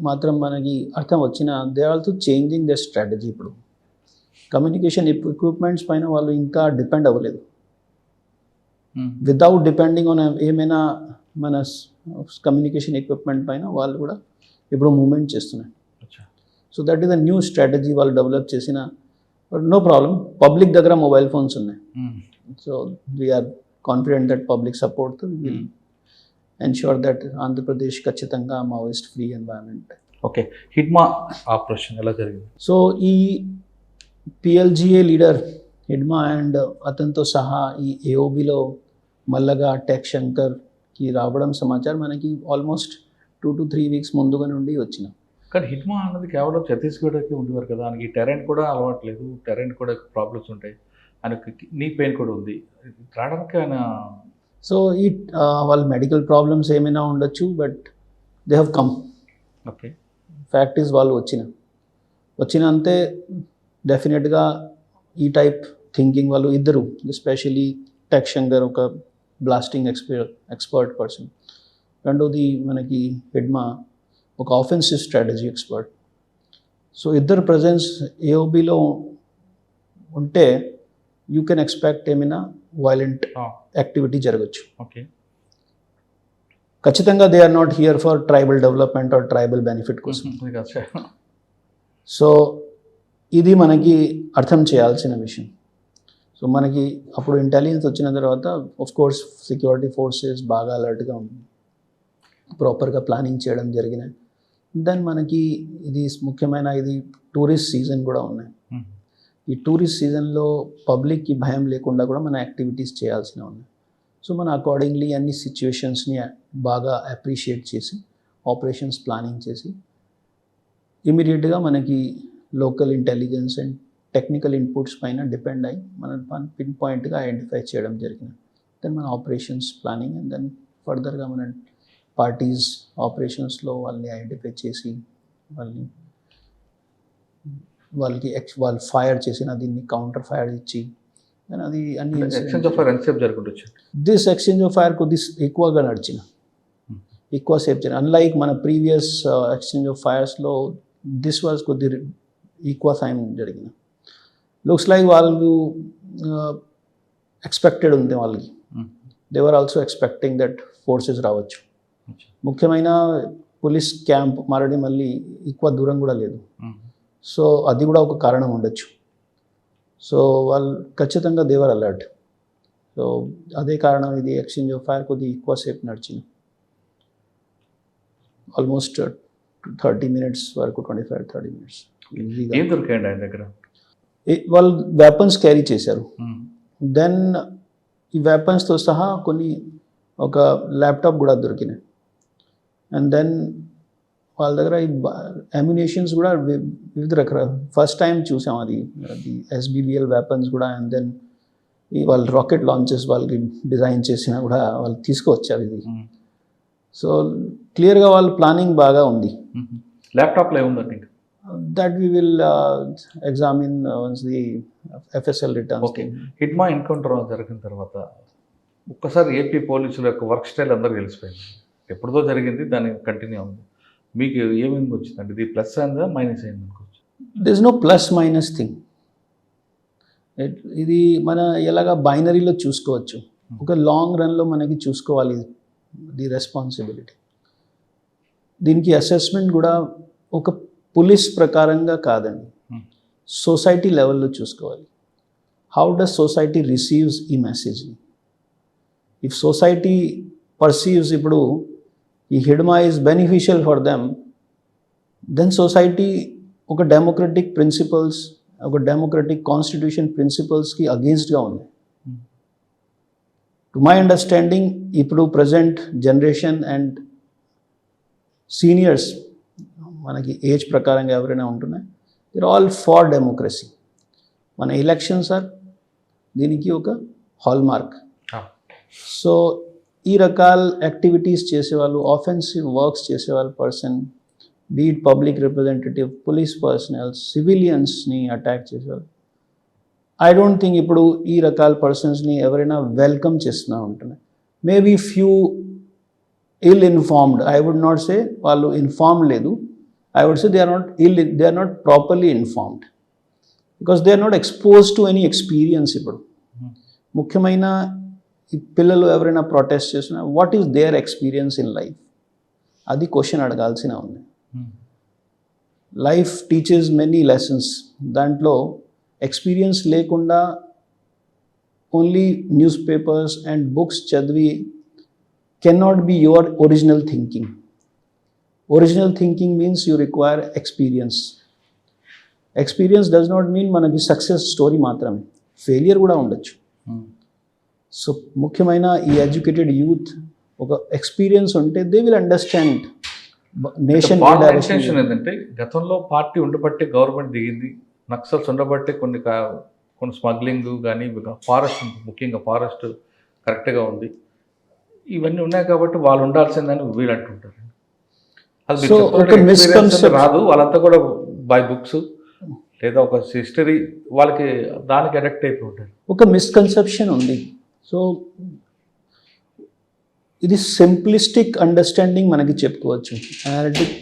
మాత్రం మనకి అర్థం వచ్చిన, they are also changing the strategy. ఇప్పుడు కమ్యూనికేషన్ ఎక్విప్మెంట్స్ పైన వాళ్ళు ఇంకా డిపెండ్ అవ్వలేదు. వితౌట్ డిపెండింగ్ ఆన్ ఏమైనా మన కమ్యూనికేషన్ ఎక్విప్మెంట్ పైన వాళ్ళు కూడా ఇప్పుడు మూవ్మెంట్ చేస్తున్నాయి. So that is the new strategy వాళ్ళు డెవలప్ చేసిన. బట్ నో ప్రాబ్లం, పబ్లిక్ దగ్గర మొబైల్ ఫోన్స్ ఉన్నాయి. So we're confident that public support will ensure that Andhra Pradesh ఖచ్చితంగా Maoist free environment. Okay, Hidma operation ఎలా జరిగింది? సో ఈ PLGA లీడర్ హిడ్మా అండ్ అతనితో సహా ఈ AOBలో మల్లగా టెక్ శంకర్కి రావడం సమాచారం మనకి ఆల్మోస్ట్ 2 to 3 weeks ముందుగా నుండి వచ్చిన. కానీ హిట్మా అన్నది కేవలం ఛత్తీస్గఢ్కి ఉండేవారు కదా, ఆయనకి టెరెంట్ కూడా అలవాట్లేదు, టెరెంట్ కూడా ప్రాబ్లమ్స్ ఉంటాయి, ఆయనకి నీ పెయిన్ కూడా ఉంది, రావడానికి ఆయన సో ఈ వాళ్ళ మెడికల్ ప్రాబ్లమ్స్ ఏమైనా ఉండొచ్చు, but they have come. Okay. Fact is వాళ్ళు వచ్చిన అంతే డెఫినెట్గా ఈ టైప్ థింకింగ్ వాళ్ళు ఇద్దరు, ఎస్పెషలీ టెక్ శంకర్ ఒక బ్లాస్టింగ్ ఎక్స్పర్ట్ పర్సన్, రెండోది మనకి హిడ్మా ఒక ఆఫెన్సివ్ స్ట్రాటజీ ఎక్స్పర్ట్. సో ఇద్దరు ప్రజెన్స్ ఏఓబిలో ఉంటే యూ కెన్ ఎక్స్పెక్ట్ ఏమైనా వైలెంట్ యాక్టివిటీ జరగచ్చు. ఓకే. ఖచ్చితంగా they are not here for tribal development or tribal benefit కోసం. సో ఇది మనకి అర్థం చేయాల్సిన విషయం. సో మనకి అప్పుడు ఇంటెలిజెన్స్ వచ్చిన తర్వాత ఆఫ్ కోర్స్ సెక్యూరిటీ ఫోర్సెస్ బాగా అలర్ట్గా ఉంది, ప్రాపర్గా ప్లానింగ్ చేయడం జరిగినాయి. దెన్ మనకి ఇది ముఖ్యమైన ఇది టూరిస్ట్ సీజన్ కూడా ఉన్నాయి. ఈ టూరిస్ట్ సీజన్లో పబ్లిక్కి భయం లేకుండా కూడా మన యాక్టివిటీస్ చేయాల్సినవి ఉన్నాయి. సో మన అకార్డింగ్లీ అన్ని సిచ్యువేషన్స్ని బాగా అప్రిషియేట్ చేసి ఆపరేషన్స్ ప్లానింగ్ చేసి ఇమీడియట్గా మనకి local intelligence and technical inputs పైన డిపెండ్ అయ్యి మనం పిన్ పాయింట్గా ఐడెంటిఫై చేయడం జరిగింది. దెన్ మన ఆపరేషన్స్ ప్లానింగ్ అండ్ దెన్ ఫర్దర్గా మన పార్టీస్ ఆపరేషన్స్లో వాళ్ళని ఐడెంటిఫై చేసి వాళ్ళు ఫైర్ చేసిన దీన్ని కౌంటర్ ఫైర్ ఇచ్చి అది అన్ని ఎక్స్చేంజ్ ఆఫ్ ఫైర్ ఎంతసేపు జరుగుతుండొచ్చు? దిస్ ఎక్స్చేంజ్ ఆఫ్ ఫైర్ కొద్ది ఎక్కువగా నడిచిన, ఎక్కువసేపు జరిగింది. అన్లైక్ మన ప్రీవియస్ ఎక్స్చేంజ్ ఆఫ్ ఫైర్స్లో దిస్ వాజ్ కొద్ది ఎక్కువ టైం జరిగిన. లుక్స్ లైక్ వాళ్ళు ఎక్స్పెక్టెడ్ ఉంది వాళ్ళకి, దేవర్ ఆల్సో ఎక్స్పెక్టింగ్ దట్ ఫోర్సెస్ రావచ్చు. ముఖ్యమైన పోలీస్ క్యాంప్ మళ్ళీ ఎక్కువ దూరం కూడా లేదు, సో అది కూడా ఒక కారణం ఉండొచ్చు. సో వాళ్ళు ఖచ్చితంగా దేవర్ అలర్ట్. సో అదే కారణం ఇది ఎక్స్చేంజ్ ఆఫ్ ఫైర్ కొద్దిగా ఎక్కువసేపు నడిచింది, ఆల్మోస్ట్ 30 minutes వరకు, 25-30 minutes. ఏం దొరికాయండి ఆయన దగ్గర? వాళ్ళు వెపన్స్ క్యారీ చేశారు. దెన్ ఈ వెపన్స్తో సహా ఒక ల్యాప్టాప్ కూడా దొరికినాయి. అండ్ దెన్ వాళ్ళ దగ్గర ఈ అమ్యునేషన్స్ కూడా వివిధ రకాల ఫస్ట్ టైం చూసాం అది SBBL వెపన్స్ కూడా. అండ్ దెన్ ఈ వాళ్ళు రాకెట్ లాంచెస్ వాళ్ళకి డిజైన్ చేసినా కూడా వాళ్ళు తీసుకువచ్చారు ఇది. సో క్లియర్గా వాళ్ళ ప్లానింగ్ బాగా ఉంది. ల్యాప్టాప్లో ఏముందండి? That we will examine once the FSL returns. Okay. Hidma encounter జరిగిన తర్వాత ఒక్కసారి ఏపీ పోలీసుల యొక్క వర్క్ స్టైల్ అందరూ తెలిసిపోయింది. ఎప్పుడుదో జరిగింది, దాన్ని కంటిన్యూ ఉంది. మీకు ఏమేమి వచ్చిందండి? ఇది ప్లస్ అయిందా మైనస్ అయింది అనుకోవచ్చు? This no plus minus thing. ఇది మన ఎలాగా బైనరీలో చూసుకోవచ్చు, ఒక లాంగ్ రన్లో మనకి చూసుకోవాలి ది రెస్పాన్సిబిలిటీ. దీనికి అసెస్మెంట్ కూడా ఒక పోలీస్ ప్రకారంగా కాదండి, సొసైటీ లెవెల్లో చూసుకోవాలి. హౌ డస్ సొసైటీ రిసీవ్స్ ఈ మెసేజ్ని? ఇఫ్ సొసైటీ పర్సీవ్స్ ఇప్పుడు ఈ Hidma is beneficial for them, then society ఒక డెమోక్రటిక్ ప్రిన్సిపల్స్, ఒక డెమోక్రటిక్ కాన్స్టిట్యూషన్ ప్రిన్సిపల్స్కి అగేన్స్ట్గా ఉంది. టు మై అండర్స్టాండింగ్ ఇప్పుడు ప్రజెంట్ జనరేషన్ అండ్ సీనియర్స్ మనకి ఏజ్ ప్రకారంగా ఎవరైనా ఉంటున్నాయి, దిర్ ఆల్ ఫార్ డెమోక్రసీ. మన ఎలక్షన్స్ ఆర్ దీనికి ఒక హాల్ మార్క్. సో ఈ రకాల యాక్టివిటీస్ చేసేవాళ్ళు, ఆఫెన్సివ్ వర్క్స్ చేసేవాళ్ళు person, beat public representative, police personnel, సివిలియన్స్ని అటాక్ చేసేవాళ్ళు, ఐ డోంట్ థింక్ ఇప్పుడు ఈ రకాల పర్సన్స్ని ఎవరైనా వెల్కమ్ చేస్తూ ఉంటున్నాయి. Maybe few ill informed, I would not say వాళ్ళు ఇన్ఫార్మ్ లేదు, I would say they are not properly informed because they are not expose to any experience. ఇప్పుడు ముఖ్యమైన ఈ పిల్లలు ఎవరైనా ప్రొటెస్ట్ చేసినా what is their experience in life, అది question అడగాల్సిన ఉంది. లైఫ్ టీచెస్ మెనీ లెసన్స్, దాంట్లో ఎక్స్పీరియన్స్ లేకుండా only newspapers and books చదివి cannot be your original thinking. Original thinking means you require experience. Experience does not mean మనకి success story మాత్రమే, failure కూడా ఉండొచ్చు. సో ముఖ్యమైన ఈ ఎడ్యుకేటెడ్ యూత్ ఒక ఎక్స్పీరియన్స్ ఉంటే దే విల్ అండర్స్టాండ్ నేషన్ వాళ్ళ ఇంటెన్షన్ ఏంటంటే గతంలో పార్టీ ఉండబట్టే గవర్నమెంట్ దిగింది, నక్సల్స్ ఉండబట్టే కొన్ని స్మగ్లింగ్ కానీ ఫారెస్ట్, ముఖ్యంగా ఫారెస్ట్ కరెక్ట్గా ఉంది, ఇవన్నీ ఉన్నాయి కాబట్టి వాళ్ళు ఉండాల్సిందని వీళ్ళు అంటుంటారు. అది మీరు So, చెప్పినట్టు ఒక experience misconception. రాదు, వాళ్ళంతా కూడా బై బుక్స్ లేదా ఒక హిస్టరీ వాళ్ళకి దానికి అడక్ట్ అయిపోయి ఉంటారు. ఒక మిస్కన్సెప్షన్ ఉంది. సో ఇది సింప్లిస్టిక్ అండర్స్టాండింగ్ మనకి చెప్పుకోవచ్చు.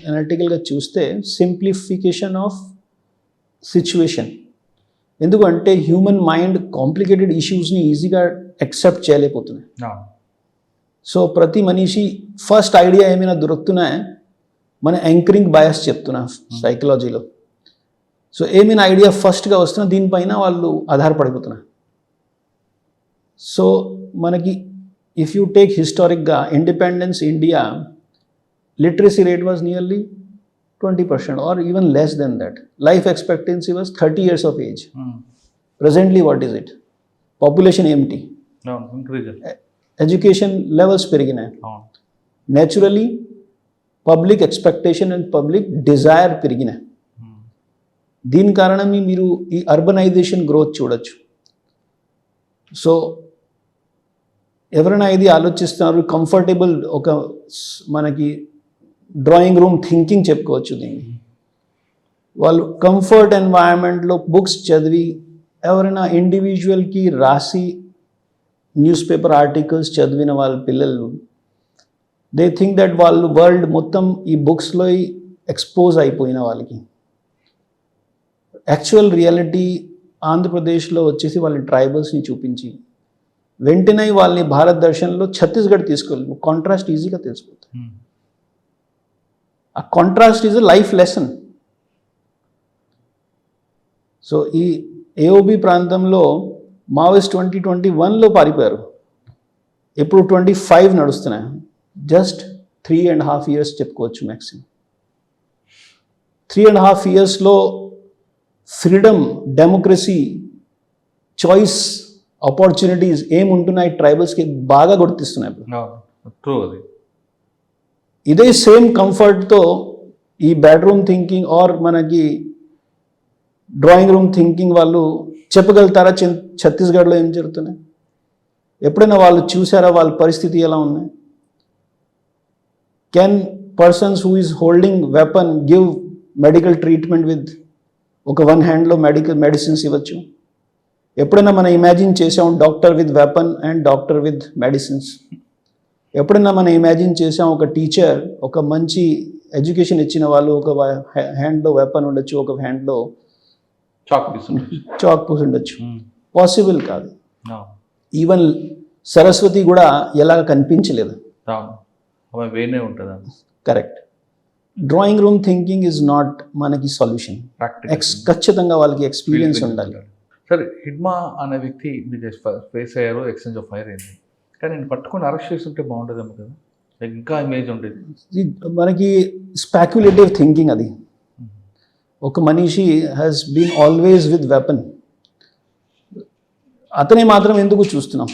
అనలిటికల్గా చూస్తే సింప్లిఫికేషన్ ఆఫ్ సిచ్యువేషన్. ఎందుకంటే హ్యూమన్ మైండ్ కాంప్లికేటెడ్ ఇష్యూస్ని ఈజీగా యాక్సెప్ట్ చేయలేకపోతున్నాయి. సో ప్రతి మనిషి ఫస్ట్ ఐడియా ఏమైనా దొరుకుతున్నాయి, మన యాంకరింగ్ బయాస్ చెప్తున్నా సైకలాజీలో. సో ఏమైనా ఐడియా ఫస్ట్గా వస్తున్నా దీనిపైన వాళ్ళు ఆధారపడిపోతున్నారు. సో మనకి ఇఫ్ యూ టేక్ హిస్టారిక్గా independence India literacy rate was nearly 20% or even less than that. Life expectancy was 30 years of age. Presently what is it? Population empty. Education levels పెరిగినాయి. Naturally public expectation and public desire పెరిగినాయి. దీని కారణం మీరు ఈ urbanisation growth చూడొచ్చు. So ఎవరైనా ఇది ఆలోచిస్తున్నారు, కంఫర్టబుల్ ఒక మనకి డ్రాయింగ్ రూమ్ థింకింగ్ చెప్పుకోవచ్చు దీన్ని. వాళ్ళు కంఫర్ట్ ఎన్వైరన్మెంట్లో బుక్స్ చదివి, ఎవరైనా ఇండివిజువల్కి రాసి న్యూస్ పేపర్ ఆర్టికల్స్ చదివిన వాళ్ళ పిల్లలు, దే థింక్ దట్ వాళ్ళు వరల్డ్ మొత్తం ఈ బుక్స్లో ఎక్స్పోజ్ అయిపోయిన వాళ్ళకి. యాక్చువల్ రియాలిటీ ఆంధ్రప్రదేశ్లో వచ్చేసి వాళ్ళ ట్రైబల్స్ని చూపించి వెంటనే వాళ్ళని భారత్ దర్శన్లో ఛత్తీస్గఢ్ తీసుకెళ్ళి కాంట్రాస్ట్ ఈజీగా తెలిసిపోతుంది. ఆ contrast is a life lesson. So ఈ ఏఓబి ప్రాంతంలో మావోయిస్ట్ 2021లో పారిపోయారు, ఇప్పుడు 25 నడుస్తున్నాయి. జస్ట్ 3.5 years చెప్పుకోవచ్చు మ్యాక్సిమం. 3.5 yearsలో ఫ్రీడమ్, డెమోక్రసీ, చాయిస్, ఆపర్చునిటీస్ ఏముంటున్నాయి ట్రైబల్స్కి బాగా గుర్తిస్తున్నాయి. ఇదే సేమ్ కంఫర్ట్తో ఈ బెడ్రూమ్ థింకింగ్ ఆర్ మనకి డ్రాయింగ్ రూమ్ థింకింగ్ వాళ్ళు చెప్పగలుగుతారా ఛత్తీస్గఢ్లో ఏం జరుగుతున్నాయి? ఎప్పుడైనా వాళ్ళు చూసారా వాళ్ళ పరిస్థితి ఎలా ఉన్నాయి? Can persons who is holding weapon give medical treatment with ఒక వన్ హ్యాండ్లో మెడిసిన్స్ ఇవ్వచ్చు? ఎప్పుడైనా మనం ఇమాజిన్ చేసాం doctor with weapon and doctor with medicines? ఎప్పుడైనా మనం ఇమాజిన్ చేసాం ఒక టీచర్, ఒక మంచి ఎడ్యుకేషన్ ఇచ్చిన వాళ్ళు ఒక హ్యాండ్లో వెపన్ ఉండొచ్చు, ఒక హ్యాండ్లో చాక్ పీస్ ఉండొచ్చు? పాసిబుల్ కాదు. ఈవెన్ సరస్వతి కూడా ఎలాగ కనిపించలేదు. Correct. Drawing room thinking is not మనకి సొల్యూషన్. ఖచ్చితంగా వాళ్ళకి ఎక్స్పీరియన్స్ ఉండాలి. సరే, హిడ్మా అనే వ్యక్తి మీకు ఫేస్ అయ్యారు, ఎక్స్చేంజ్ ఆఫ్ ఫైర్ అయింది, కానీ నేను పట్టుకొని అరెస్ట్ చేస్తుంటే బాగుండేదేమో కదా, ఇంకా ఇమేజ్ ఉండేది. మనకి స్పెక్యులేటివ్ థింకింగ్ అది. ఒక మనిషి has been always with weapon, అతనే మాత్రం ఎందుకు చూస్తున్నాం?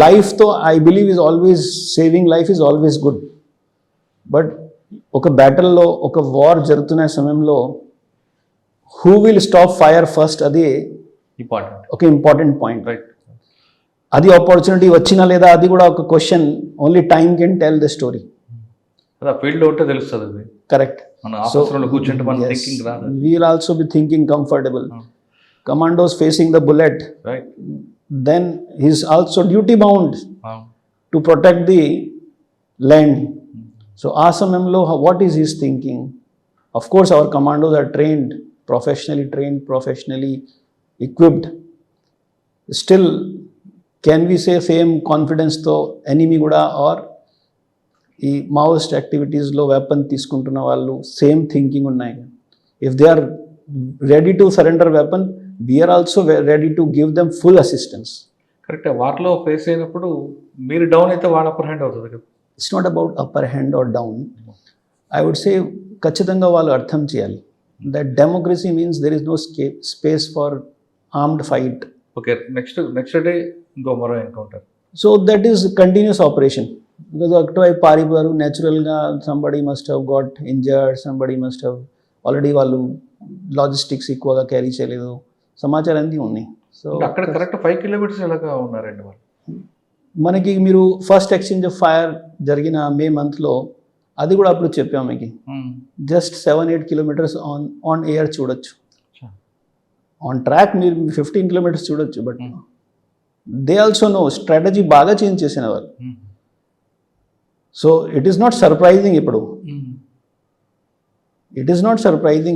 లైఫ్తో I believe is always saving life is always good. But ఒక బ్యాటిల్లో, ఒక వార్ జరుగుతున్న సమయంలో who will stop fire first, అదే ఒక ఇంపార్టెంట్ పాయింట్. రైట్. అది ఆపర్చునిటీ వచ్చినా లేదా అది కూడా ఒక question. Only time can tell the story. ఫీల్డ్లో ఉంటే తెలుస్తుంది అది. Correct. So we'll also be thinking comfortable. Commandos facing the bullet, right? Then he's also duty bound to protect the land. So asamamlo, what is his thinking? Of course our commandos are trained, professionally equipped. Still, can we say same confidence to enemy guda or ఈ Maoist యాక్టివిటీస్లో weapon తీసుకుంటున్న వాళ్ళు same thinking ఉన్నాయి? If they are ready to surrender weapon, we're also ready to give them full assistance. Correct. వాటిలో face అయినప్పుడు మీరు down అయితే వాడు అప్పర్ హ్యాండ్ అవుతుంది కదా. It's not about upper hand or down. I would say ఖచ్చితంగా వాళ్ళు అర్థం చేయాలి that democracy means there is no space for armed fight. Okay, next day ఇంకో మరో encounter. So that is continuous operation. Because ఒకటివైపు పారిపోయారు, న్యాచురల్గా somebody must have got injured, somebody must have already వాళ్ళు లాజిస్టిక్స్ ఎక్కువగా క్యారీ చేయలేదు, సమాచారం అన్నీ ఉన్నాయి. సో అక్కడ కరెక్ట్ 5 కిలోమీటర్స్ ఎలాగా ఉన్నారండి వాళ్ళు? మనకి మీరు ఫస్ట్ ఎక్స్చేంజ్ ఆఫ్ ఫైర్ జరిగిన మే మంత్లో అది కూడా అప్పుడు చెప్పాము మీకు, జస్ట్ 7-8 కిలోమీటర్స్ ఆన్ ఎయిర్ చూడొచ్చు, ఆన్ ట్రాక్ మీరు 15 కిలోమీటర్స్ చూడొచ్చు. But they also no strategy బాగా చేంజ్ చేసిన వాళ్ళు. So it is not surprising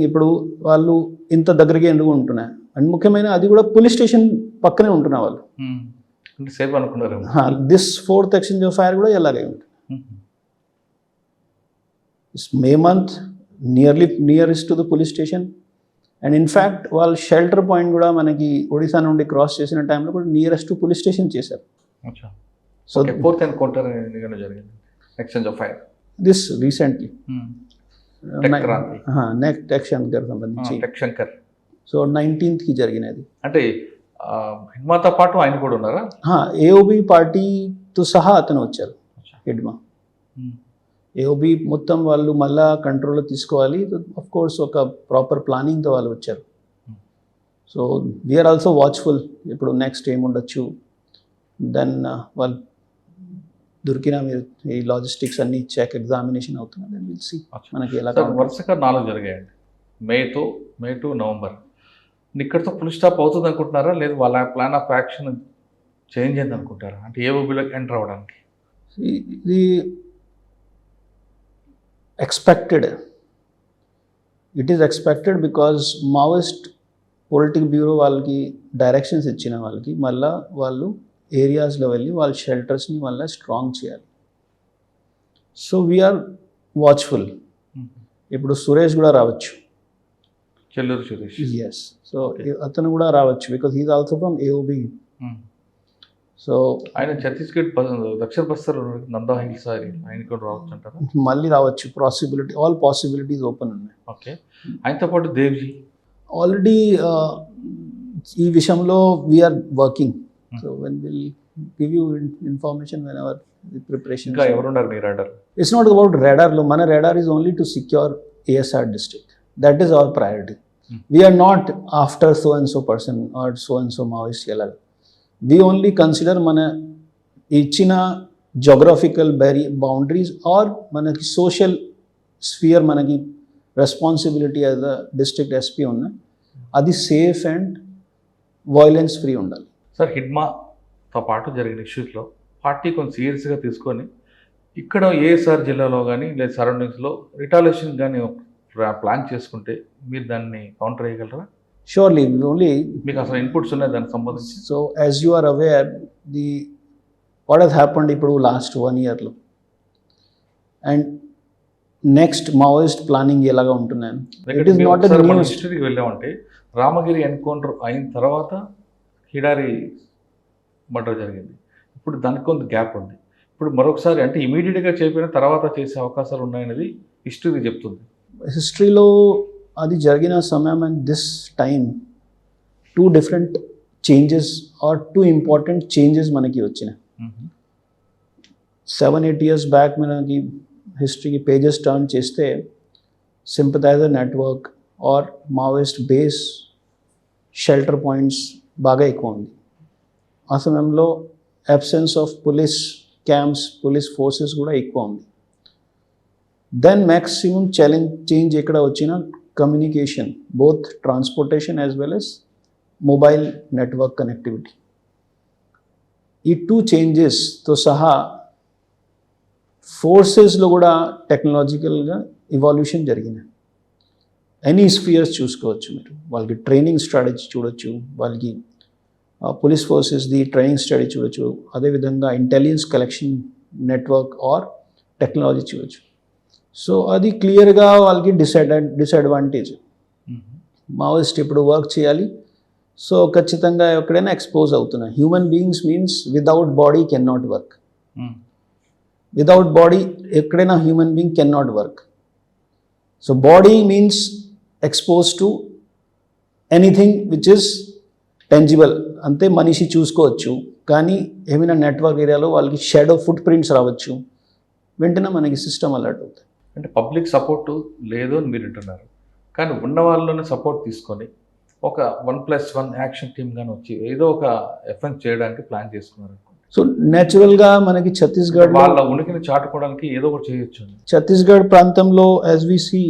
ఇప్పుడు వాళ్ళు ఇంత దగ్గరగా ఎందుకు ఉంటున్నారు. అండ్ ముఖ్యమైన అది కూడా పోలీస్ స్టేషన్ పక్కనే ఉంటున్నారు వాళ్ళు. సేఫ్ అనుకున్నారు. This 4th exchange of fire కూడా ఎలాగే ఉంటుంది. May month nearest to the police station. And in fact వాళ్ళు షెల్టర్ పాయింట్ కూడా మనకి ఒడిశా నుండి క్రాస్ చేసిన టైంలో కూడా నియరెస్ట్ టు పోలీస్ స్టేషన్ చేశారు. సో 4th ఎన్కౌంటర్ జరిగింది exchange of fire this recently next tech Shankar సంబంధించి. సో 19th జరిగినది. అంటే హిడ్మాతో పాటు ఆయన కూడా ఉన్నారా? ఏఓబి పార్టీతో సహా అతను వచ్చారు. హిడ్మా ఏఓబి మొత్తం వాళ్ళు మళ్ళా కంట్రోల్లో తీసుకోవాలి, ఆఫ్ కోర్స్ ఒక ప్రాపర్ ప్లానింగ్తో వాళ్ళు వచ్చారు. సో వీఆర్ ఆల్సో వాచ్ఫుల్ ఇప్పుడు నెక్స్ట్ ఏముండొచ్చు. దెన్ వాళ్ళు దొరికిన మీరు ఈ లాజిస్టిక్స్ అన్ని చెక్ ఎగ్జామినేషన్ అవుతున్నారు. దెన్ విల్ సీ మనకి ఎలా. వరుసగా 4 జరిగాయండి, మే టు నవంబర్. ఇక్కడితో ఫుల్ స్టాప్ అవుతుంది అనుకుంటున్నారా, లేదు వాళ్ళ ప్లాన్ ఆఫ్ యాక్షన్ చేంజ్ అయింది అనుకుంటారా? అంటే ఏఓబిలోకి ఎంటర్ అవ్వడానికి ఇది expected. It is expected because Maoist politic bureau వాళ్ళకి డైరెక్షన్స్ ఇచ్చిన వాళ్ళకి మళ్ళీ వాళ్ళు ఏరియాస్లో వెళ్ళి వాళ్ళ షెల్టర్స్ని మళ్ళీ స్ట్రాంగ్ చేయాలి. So we're watchful. ఇప్పుడు సురేష్ కూడా రావచ్చు, చెల్లూరు సురేష్. ఎస్, సో అతను కూడా రావచ్చు because he is also from AOB. So ఆయన ఛత్తీస్గఢ్ దక్షిణ బస్తర్ నందా హిల్స్ ఆయన కూడా రావచ్చు అంటారా? మళ్ళీ రావచ్చు, పాసిబిలిటీ, ఆల్ పాసిబిలిటీస్ ఓపెన్ ఉన్నాయి. ఓకే, ఆయనతో పాటు దేవ్జీ ఆల్రెడీ ఈ విషయంలో we're working. So when will give you information when our preparation. ఇంకా ఎవరున్నారు మీ రాడార్? ఇట్స్ నాట్ అబౌట్ రాడార్లో. మన radar is only to secure ASR district. That is our priority. We are not after so and so person or so and so Maoist elal. We only consider mana ichina geographical boundaries or manaki social sphere manaki responsibility as a district SP unna adi safe and violence free undali. Sir, హిడ్మాతో పాటు జరిగిన ఇష్యూస్లో party కొంచెం సీరియస్గా తీసుకొని ఇక్కడ ASR జిల్లాలో కానీ లేదా సరౌండింగ్స్లో రిటాలియేషన్ కానీ ప్లాన్ చేసుకుంటే మీరు దాన్ని కౌంటర్ చేయగలరా? Surely, only మీకు అసలు ఇన్పుట్స్ ఉన్నాయి దానికి సంబంధించి. So as you are aware, what has happened ఇప్పుడు last 1 yearలో అండ్ నెక్స్ట్ మావోయిస్ట్ ప్లానింగ్ ఎలాగా ఉంటున్నాను. ఇట్ ఈస్ నాట్ మనం హిస్టరీకి వెళ్ళామంటే రామగిరి ఎన్కౌంటర్ అయిన తర్వాత హిడారి మర్డర్ జరిగింది. ఇప్పుడు దానికి కొంత గ్యాప్ ఉంది. ఇప్పుడు మరొకసారి అంటే ఇమీడియట్గా చేయకపోయిన తర్వాత చేసే అవకాశాలు ఉన్నాయనేది హిస్టరీ చెప్తుంది. హిస్టరీలో అది జరిగిన సమయం and this time 2 different changes or 2 important changes మనకి వచ్చినాయి. 7-8 years బ్యాక్ మనకి హిస్టరీకి పేజెస్ టర్న్ చేస్తే sympathiser network or Maoist base shelter points బాగా ఎక్కువ ఉంది. ఆ సమయంలో absence of police camps, police forces కూడా ఎక్కువ ఉంది. దెన్ మ్యాక్సిమం చేంజ్ ఎక్కడ వచ్చినా communication, both transportation as well as mobile network connectivity. ఈ 2 చేంజెస్తో సహా ఫోర్సెస్లో కూడా టెక్నాలజికల్గా ఇవాల్యూషన్ జరిగింది. ఎనీ స్ఫియర్స్ చూసుకోవచ్చు మీరు. వాళ్ళకి ట్రైనింగ్ స్ట్రాటజీ చూడొచ్చు, వాళ్ళకి పోలీస్ ఫోర్సెస్ది ట్రైనింగ్ స్ట్రాటజీ చూడొచ్చు, అదేవిధంగా intelligence collection network or technology చూడొచ్చు. సో అది క్లియర్గా వాళ్ళకి డిసడ్వాంటేజ్. మావోయిస్ట్ ఇప్పుడు వర్క్ చేయాలి, సో ఖచ్చితంగా ఎక్కడైనా ఎక్స్పోజ్ అవుతున్నాయి. Human beings means without body can not work. Without body ఎక్కడైనా human being can not work. So body means expose to anything which is tangible. అంతే మనిషి చూసుకోవచ్చు, కానీ ఏమైనా నెట్వర్క్ ఏరియాలో వాళ్ళకి షాడో ఫుట్ ప్రింట్స్ రావచ్చు, వెంటనే మనకి సిస్టమ్ అలర్ట్ అవుతుంది. అంటే పబ్లిక్ సపోర్టు లేదు అని మీరు అంటున్నారు, కానీ ఉన్న వాళ్ళలోనే సపోర్ట్ తీసుకొని ఒక 1+1 యాక్షన్ టీమ్ కానీ వచ్చి ఏదో ఒక ఎఫెన్స్ చేయడానికి ప్లాన్ చేసుకున్నారు అనుకోండి. సో న్యాచురల్గా మనకి ఛత్తీస్గఢ్ వాళ్ళ ఉనికిని చాటుకోవడానికి ఏదో ఒకటి చేయొచ్చు. ఛత్తీస్గఢ్ ప్రాంతంలో యాజ్ వి సీ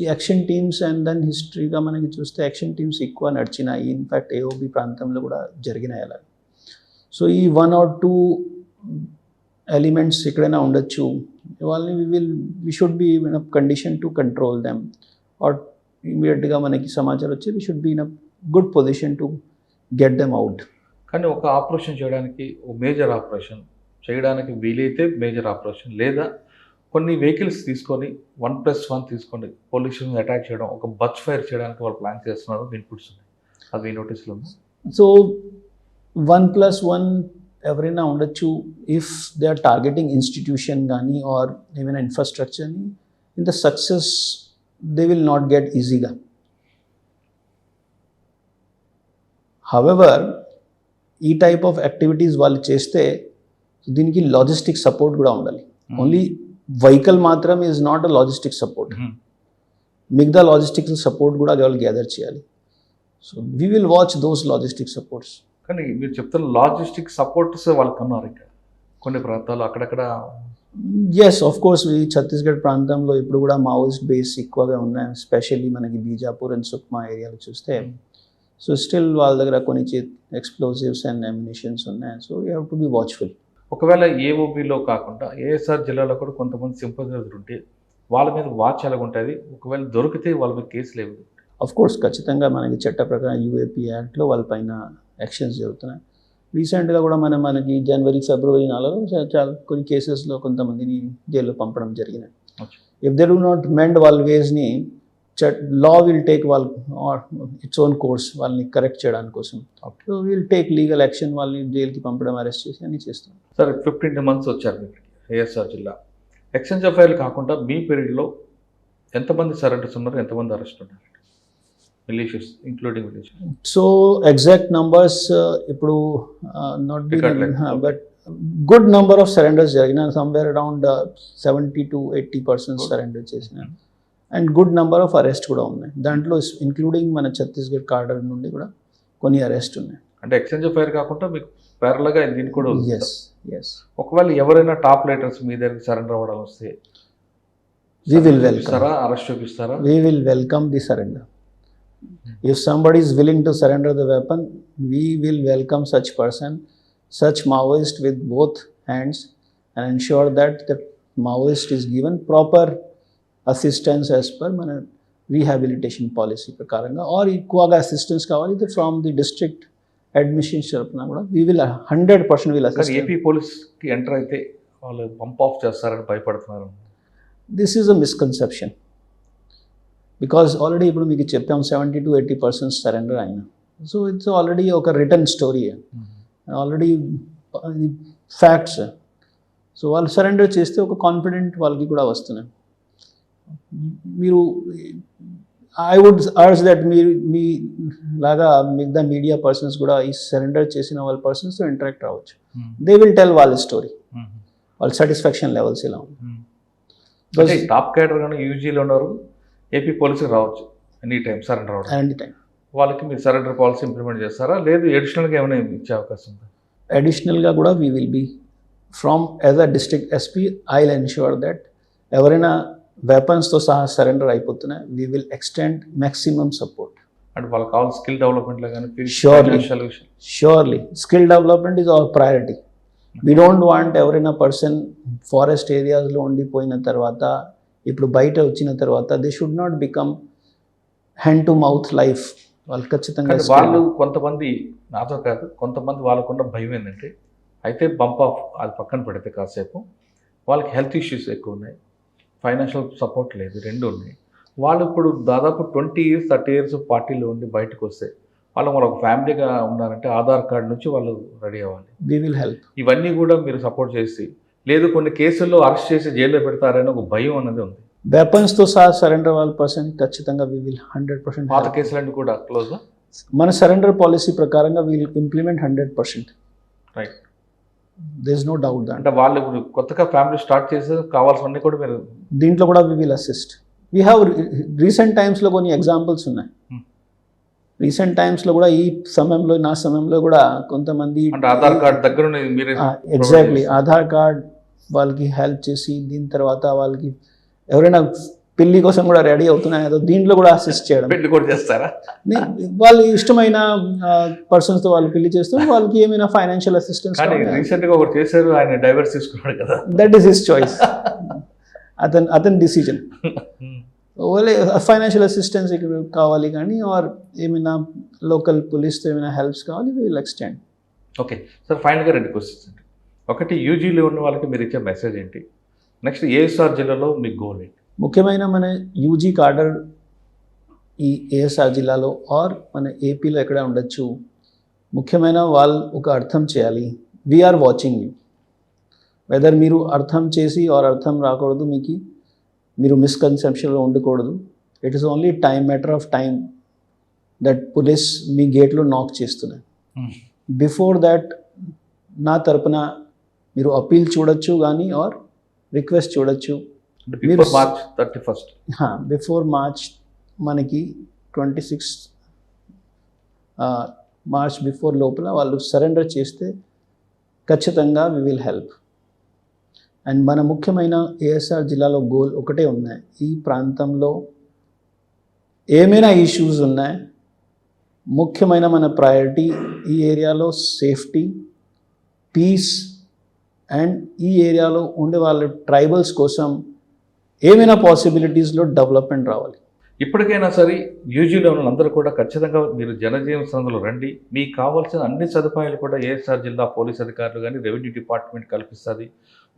ఈ యాక్షన్ టీమ్స్ అండ్ దెన్ హిస్టరీగా మనకి చూస్తే యాక్షన్ టీమ్స్ ఎక్కువ నడిచినాయి. ఇన్ఫ్యాక్ట్ ఏఓబి ప్రాంతంలో కూడా జరిగినాయి అలా. సో ఈ 1 or 2 ఎలిమెంట్స్ ఎక్కడైనా ఉండొచ్చు, వాళ్ళని we should be in a condition to control them, or ఇమీడియట్గా మనకి సమాచారం వచ్చి we should be in a good position to get them out. కానీ ఒక ఆపరేషన్ చేయడానికి, ఒక మేజర్ ఆపరేషన్ చేయడానికి వీలైతే మేజర్ ఆపరేషన్, లేదా కొన్ని వెహికల్స్ తీసుకొని 1+1 తీసుకొని పోలీసులను అటాక్ చేయడం, ఒక బచ్ ఫైర్ చేయడానికి వాళ్ళు ప్లాన్ చేస్తున్నారు ఇన్పుట్స్ ఉన్నాయి. అది నోటీసులు ఉంది. సో 1+1 ఎవరైనా ఉండొచ్చు if they are targeting institution కానీ ఆర్ ఏమైనా ఇన్ఫ్రాస్ట్రక్చర్ని. In the success they will not get ఈజీగా. హవెవర్ ఈ టైప్ ఆఫ్ యాక్టివిటీస్ వాళ్ళు చేస్తే దీనికి లాజిస్టిక్ సపోర్ట్ కూడా ఉండాలి. ఓన్లీ వెహికల్ మాత్రం is not a logistic support, మిగతా లాజిస్టిక్ సపోర్ట్ కూడా వాళ్ళు గ్యాదర్ చేయాలి. So we will watch those logistic supports. కానీ మీరు చెప్తున్న లాజిస్టిక్ సపోర్ట్స్ వాళ్ళకి ఉన్నారు ఇక్కడ కొన్ని ప్రాంతాలు అక్కడక్కడ. ఎస్, ఆఫ్ కోర్స్ ఈ ఛత్తీస్గఢ్ ప్రాంతంలో ఇప్పుడు కూడా మావోయిస్ట్ బేస్ ఎక్కువగా ఉన్నాయి, ఎస్పెషల్లీ మనకి బీజాపూర్ అండ్ సుక్మా ఏరియాలో చూస్తే. సో స్టిల్ వాళ్ళ దగ్గర కొన్ని ఎక్స్ప్లోజివ్స్ అండ్ అమ్యునిషన్స్ ఉన్నాయి. So you have to be watchful. ఒకవేళ ఏఓబిలో కాకుండా ఏఎస్ఆర్ జిల్లాలో కూడా కొంతమంది సింపథైజర్లు ఉంటే వాళ్ళ మీద వాచ్ ఎలాగుంటుంది, ఒకవేళ దొరికితే వాళ్ళ మీద కేసులు ఏమి? ఆఫ్ కోర్స్ ఖచ్చితంగా మనకి చట్ట ప్రకారం యూఏపీ యాక్ట్లో వాళ్ళపైన యాక్షన్స్ జరుగుతున్నాయి. రీసెంట్గా కూడా మనకి జనవరి ఫిబ్రవరి 4 చాలా కొన్ని కేసెస్లో కొంతమందిని జైల్లో పంపడం జరిగినాయి. If they do not mend వాళ్ళ వేస్ని, లా విల్ టేక్ వాళ్ళ ఇట్స్ ఓన్ కోర్స్ వాళ్ళని కరెక్ట్ చేయడానికి కోసం. So will take legal action, వాళ్ళని జైలుకి పంపడం, అరెస్ట్ చేసి అన్నీ చేస్తాం. సరే, 15 months వచ్చారు మీకు ఏఎస్ఆర్ జిల్లా. ఎక్స్చేంజ్ ఆఫ్ ఫైర్లు కాకుండా మీ పీరియడ్లో ఎంతమంది సరెండర్స్ ఉన్నారు, ఎంతమంది అరెస్ట్ ఉన్నారు? మిలిషియస్ ఇంక్లూడింగ్ మిలిషియస్. సో ఎగ్జాక్ట్ నంబర్స్ ఇప్పుడు not be, but good number of surrenders జరిగిన, సమ్వేర్ అరౌండ్ 70 to 80% సరెండర్ చేసిన, and good number of arrest కూడా ఉన్నాయి. దాంట్లో ఇంక్లూడింగ్ మన ఛత్తీస్గఢ్ కార్డర్ నుండి కూడా కొన్ని అరెస్ట్ ఉన్నాయి. అంటే ఎక్స్చేంజ్ ఆఫ్ ఫైర్ కాకుండా మీకు పేర్లగా దీన్ని కూడా ఉంది. ఎస్. ఒకవేళ ఎవరైనా టాప్ లీడర్స్ మీ దగ్గరికి సరెండర్ అవ్వడం వస్తే we will welcome, అరెస్ట్ చూపిస్తారా? we will welcome the surrender. If somebody is willing to surrender the weapon, we will welcome such person, such Maoist with both hands, and ensure that the Maoist is given proper assistance as per మన rehabilitation policy ప్రకారంగా, or ఎక్కువగా assistance కావాలి from the district administration తరపున కూడా we will 100% will assist. AP పోలీస్కి enter అయితే వాళ్ళు pump of చేస్తారని భయపడుతున్నారు. This is a misconception, because already ఇప్పుడు మీకు చెప్పాం 70 to 80% సరెండర్ అయినా. సో ఇట్స్ ఆల్రెడీ ఒక return story, already facts. So వాళ్ళు సరెండర్ చేస్తే ఒక కాన్ఫిడెంట్ వాళ్ళకి కూడా వస్తున్నాయి. మీరు ఐ వుడ్ అర్జ్ దట్ మీరు మీ లాగా మిగతా మీడియా పర్సన్స్ కూడా ఈ సరెండర్ చేసిన వాళ్ళ పర్సన్స్తో ఇంటరాక్ట్ అవ్వచ్చు. దే విల్ టెల్ వాళ్ళ స్టోరీ, వాళ్ళ సాటిస్ఫాక్షన్ లెవెల్స్ ఇలా ఉంది. టాప్ క్యాడర్ కానీ యూజీలో ఉన్నారు, ఏపీ పోలీసులు రావచ్చు ఎనీ టైం సరెండర్ అవ్వడం. ఎనీ టైం వాళ్ళకి మీరు సరెండర్ పాలసీ ఇంప్లిమెంట్ చేస్తారా, లేదు అడిషనల్గా ఏమైనా ఇచ్చే అవకాశం ఉందా? అడిషనల్గా కూడా we will be from as a district SP I will ensure that ఎవరైనా వెపన్స్తో సహా సరెండర్ అయిపోతున్నాయి, we will extend maximum support. అంటే వాళ్ళకి కావాలి స్కిల్ డెవలప్మెంట్లో కానీ surely skill development is our priority. We don't want ఎవరైనా పర్సన్ ఫారెస్ట్ ఏరియాస్లో ఉండిపోయిన తర్వాత ఇప్పుడు బయట వచ్చిన తర్వాత they should not become hand to mouth life. వాళ్ళు ఖచ్చితంగా వాళ్ళు కొంతమంది, నాతో కాదు కొంతమంది వాళ్ళకున్న భయం ఏంటంటే, అయితే బంప్ ఆఫ్ అది పక్కన పెడితే కాసేపు వాళ్ళకి హెల్త్ ఇష్యూస్ ఎక్కువ ఉన్నాయి, ఫైనాన్షియల్ సపోర్ట్ లేదు, రెండు ఉన్నాయి. వాళ్ళు ఇప్పుడు దాదాపు 20 years 30 years పార్టీలో ఉండి బయటకు వస్తే వాళ్ళు ఒక ఫ్యామిలీగా ఉన్నారంటే ఆధార్ కార్డు నుంచి వాళ్ళు రెడీ అవ్వాలి. We will help. ఇవన్నీ కూడా మీరు సపోర్ట్ చేసి, లేదు కొన్ని కేసుల్లో అరెస్ట్ చేసి జైల్లో పెడతారని ఒక భయం అన్నది ఉంది. వెపన్స్తో సహా సరెండర్ వాళ్ళ పర్సన్ ఖచ్చితంగా వి విల్ 100%. పాత కేసులన్నీ కూడా క్లోజ్. మన సరెండర్ పాలసీ ప్రకారంగా will implement 100%. Right. there is no doubt that. అంటే వాళ్ళు ఇప్పుడు కొత్తగా ఫ్యామిలీ స్టార్ట్ చేసి కావాల్సినవన్నీ కూడా మీరు దీంట్లో కూడా we will assist. We have recent times లో కొన్ని ఎగ్జాంపుల్స్ ఉన్నాయి. రీసెంట్ టైమ్స్లో కూడా ఈ సమయంలో నా సమయంలో కూడా కొంతమంది అంటే ఆధార్ కార్డ్ దగ్గర మీరే ఎగ్జాక్ట్లీ ఆధార్ కార్డ్ వాళ్ళకి హెల్ప్ చేసి దీని తర్వాత వాళ్ళకి ఎవరైనా పెళ్లి కోసం కూడా రెడీ అవుతున్నాయో దీంట్లో కూడా అసిస్ట్ చేయడం. పెళ్లి కూడా చేస్తారా? వాళ్ళు ఇష్టమైన పర్సన్స్ తో వాళ్ళు పెళ్లి చేస్తూ వాళ్ళకి ఏమైనా ఫైనాన్షియల్ అసిస్టెన్స్. రీసెంట్ గా ఒకటి చేశారు, ఆయన డైవర్స్ తీసుకున్నాడు కదా. దట్ ఈస్ హిస్ చాయిస్, అతని డిసిజన్. ఓన్లీ ఫైనాన్షియల్ అసిస్టెన్స్ ఇక్కడ కావాలి కానీ ఆర్ ఏమైనా లోకల్ పోలీస్తో ఏమైనా హెల్ప్స్ కావాలి we will extend. Okay sir, ఫైనల్గా 2 క్వశ్చన్స్ అండి. ఒకటి, యూజీలో ఉన్న వాళ్ళకి మీరు ఇచ్చే మెసేజ్ ఏంటి? నెక్స్ట్, ఏఎస్ఆర్ జిల్లాలో మీ గోల్ ఏంటి? ముఖ్యమైన మన యూజీ కార్డర్ ఈ ఏఎస్ఆర్ జిల్లాలో ఆర్ మన ఏపీలో ఎక్కడ ఉండొచ్చు, ముఖ్యమైన వాళ్ళు ఒక అర్థం చేయాలి. We are watching you. వెదర్ మీరు అర్థం చేసి ఆర్ అర్థం రాకూడదు, మీరు మిస్కన్సెప్షన్లో ఉండకూడదు. It is only matter of time that police మీ గేట్లో నాక్ చేస్తున్నాయి. బిఫోర్ దట్ నా తరపున మీరు అపీల్ చూడొచ్చు కానీ ఆర్ రిక్వెస్ట్ చూడొచ్చు. మార్చ్ 31 బిఫోర్ మార్చ్ మనకి 26 మార్చ్ బిఫోర్ లోపల వాళ్ళు సరెండర్ చేస్తే ఖచ్చితంగా వి విల్ హెల్ప్. అండ్ మన ముఖ్యమైన ఏఎస్ఆర్ జిల్లాలో గోల్ ఒకటే ఉన్నాయి. ఈ ప్రాంతంలో ఏమైనా ఇష్యూస్ ఉన్నాయి, ముఖ్యమైన మన ప్రయారిటీ ఈ ఏరియాలో సేఫ్టీ, పీస్ అండ్ ఈ ఏరియాలో ఉండే వాళ్ళ ట్రైబల్స్ కోసం ఏమైనా పాసిబిలిటీస్లో డెవలప్మెంట్ రావాలి. ఇప్పటికైనా సరే యూజీలో ఉన్న అందరూ కూడా ఖచ్చితంగా మీరు జనజీవన సంస్థలో రండి. మీకు కావాల్సిన అన్ని సదుపాయాలు కూడా ఏఎస్ఆర్ జిల్లా పోలీస్ అధికారులు కానీ రెవెన్యూ డిపార్ట్మెంట్ కల్పిస్తుంది.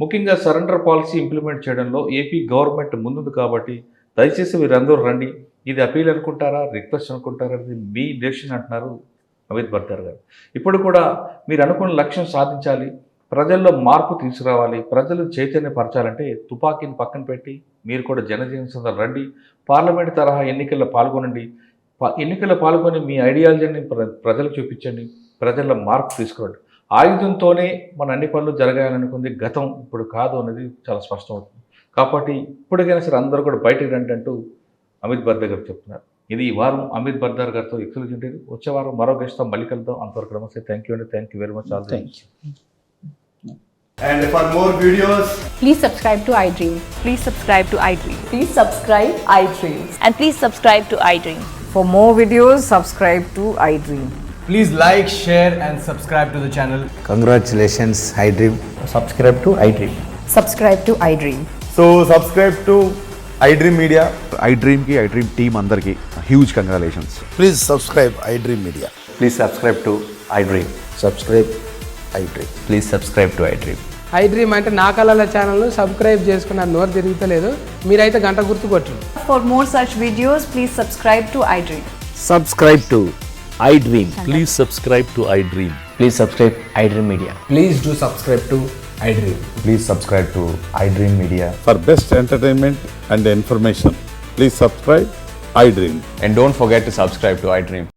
ముఖ్యంగా సరెండర్ పాలసీ ఇంప్లిమెంట్ చేయడంలో ఏపీ గవర్నమెంట్ ముందుంది కాబట్టి దయచేసి మీరందరూ రండి. ఇది అపీల్ అనుకుంటారా, రిక్వెస్ట్ అనుకుంటారా, అది మీ డెసిషన్ అంటున్నారు అమిత్ బర్దర్ గారు. ఇప్పుడు కూడా మీరు అనుకున్న లక్ష్యం సాధించాలి, ప్రజల్లో మార్పు తీసుకురావాలి, ప్రజలు చైతన్యపరచాలంటే తుపాకీని పక్కన పెట్టి మీరు కూడా జనజీవన సంస్థలు రండి. పార్లమెంట్ తరహా ఎన్నికల్లో పాల్గొనండి. ఎన్నికల్లో పాల్గొని మీ ఐడియాలజీని ప్రజలకు చూపించండి, ప్రజల్లో మార్పు తీసుకురండి. ఆయుధంతోనే మన అన్ని పనులు జరగాలనుకుంది గతం, ఇప్పుడు కాదు అనేది చాలా స్పష్టం అవుతుంది. కాబట్టి ఇప్పటికైనా సరే అందరూ కూడా బయటకు రండి అంటూ అమిత్ బర్దర్ గారు చెప్తున్నారు. ఇది ఈ వారం అమిత్ బర్దర్ గారితో ఎక్స్క్లూజివ్ ఉంటుంది. వచ్చే వారం మరో గెస్ట్తో మళ్ళీ కలుద్దాం. అంతవరకు నమస్తే. థ్యాంక్ యూ అండి. Thank you very much. All thank you. And for more videos, Please subscribe to iDream. Please subscribe to iDream. Please subscribe iDream. And please subscribe to iDream. For more videos, subscribe to iDream. please like, share and subscribe to the channel. Congratulations, iDream. Subscribe to iDream. Subscribe to iDream. So subscribe to iDream Media. iDream ki iDream team andarki huge congratulations. Please subscribe iDream Media. Please subscribe to iDream. Subscribe iDream. Please subscribe to iDream. iDream అంటే నా కళల ఛానల్ను subscribe చేసుకున్న నోరు తిరుగుతలేదు, మీరైతే గంట గుర్తు కొట్టండి. For more such videos, please subscribe to iDream. Subscribe to iDream. Please subscribe to iDream. Please subscribe iDream Media. Please do subscribe to iDream. Please subscribe to iDream Media. For best entertainment and information, please subscribe iDream. And don't forget to subscribe to iDream.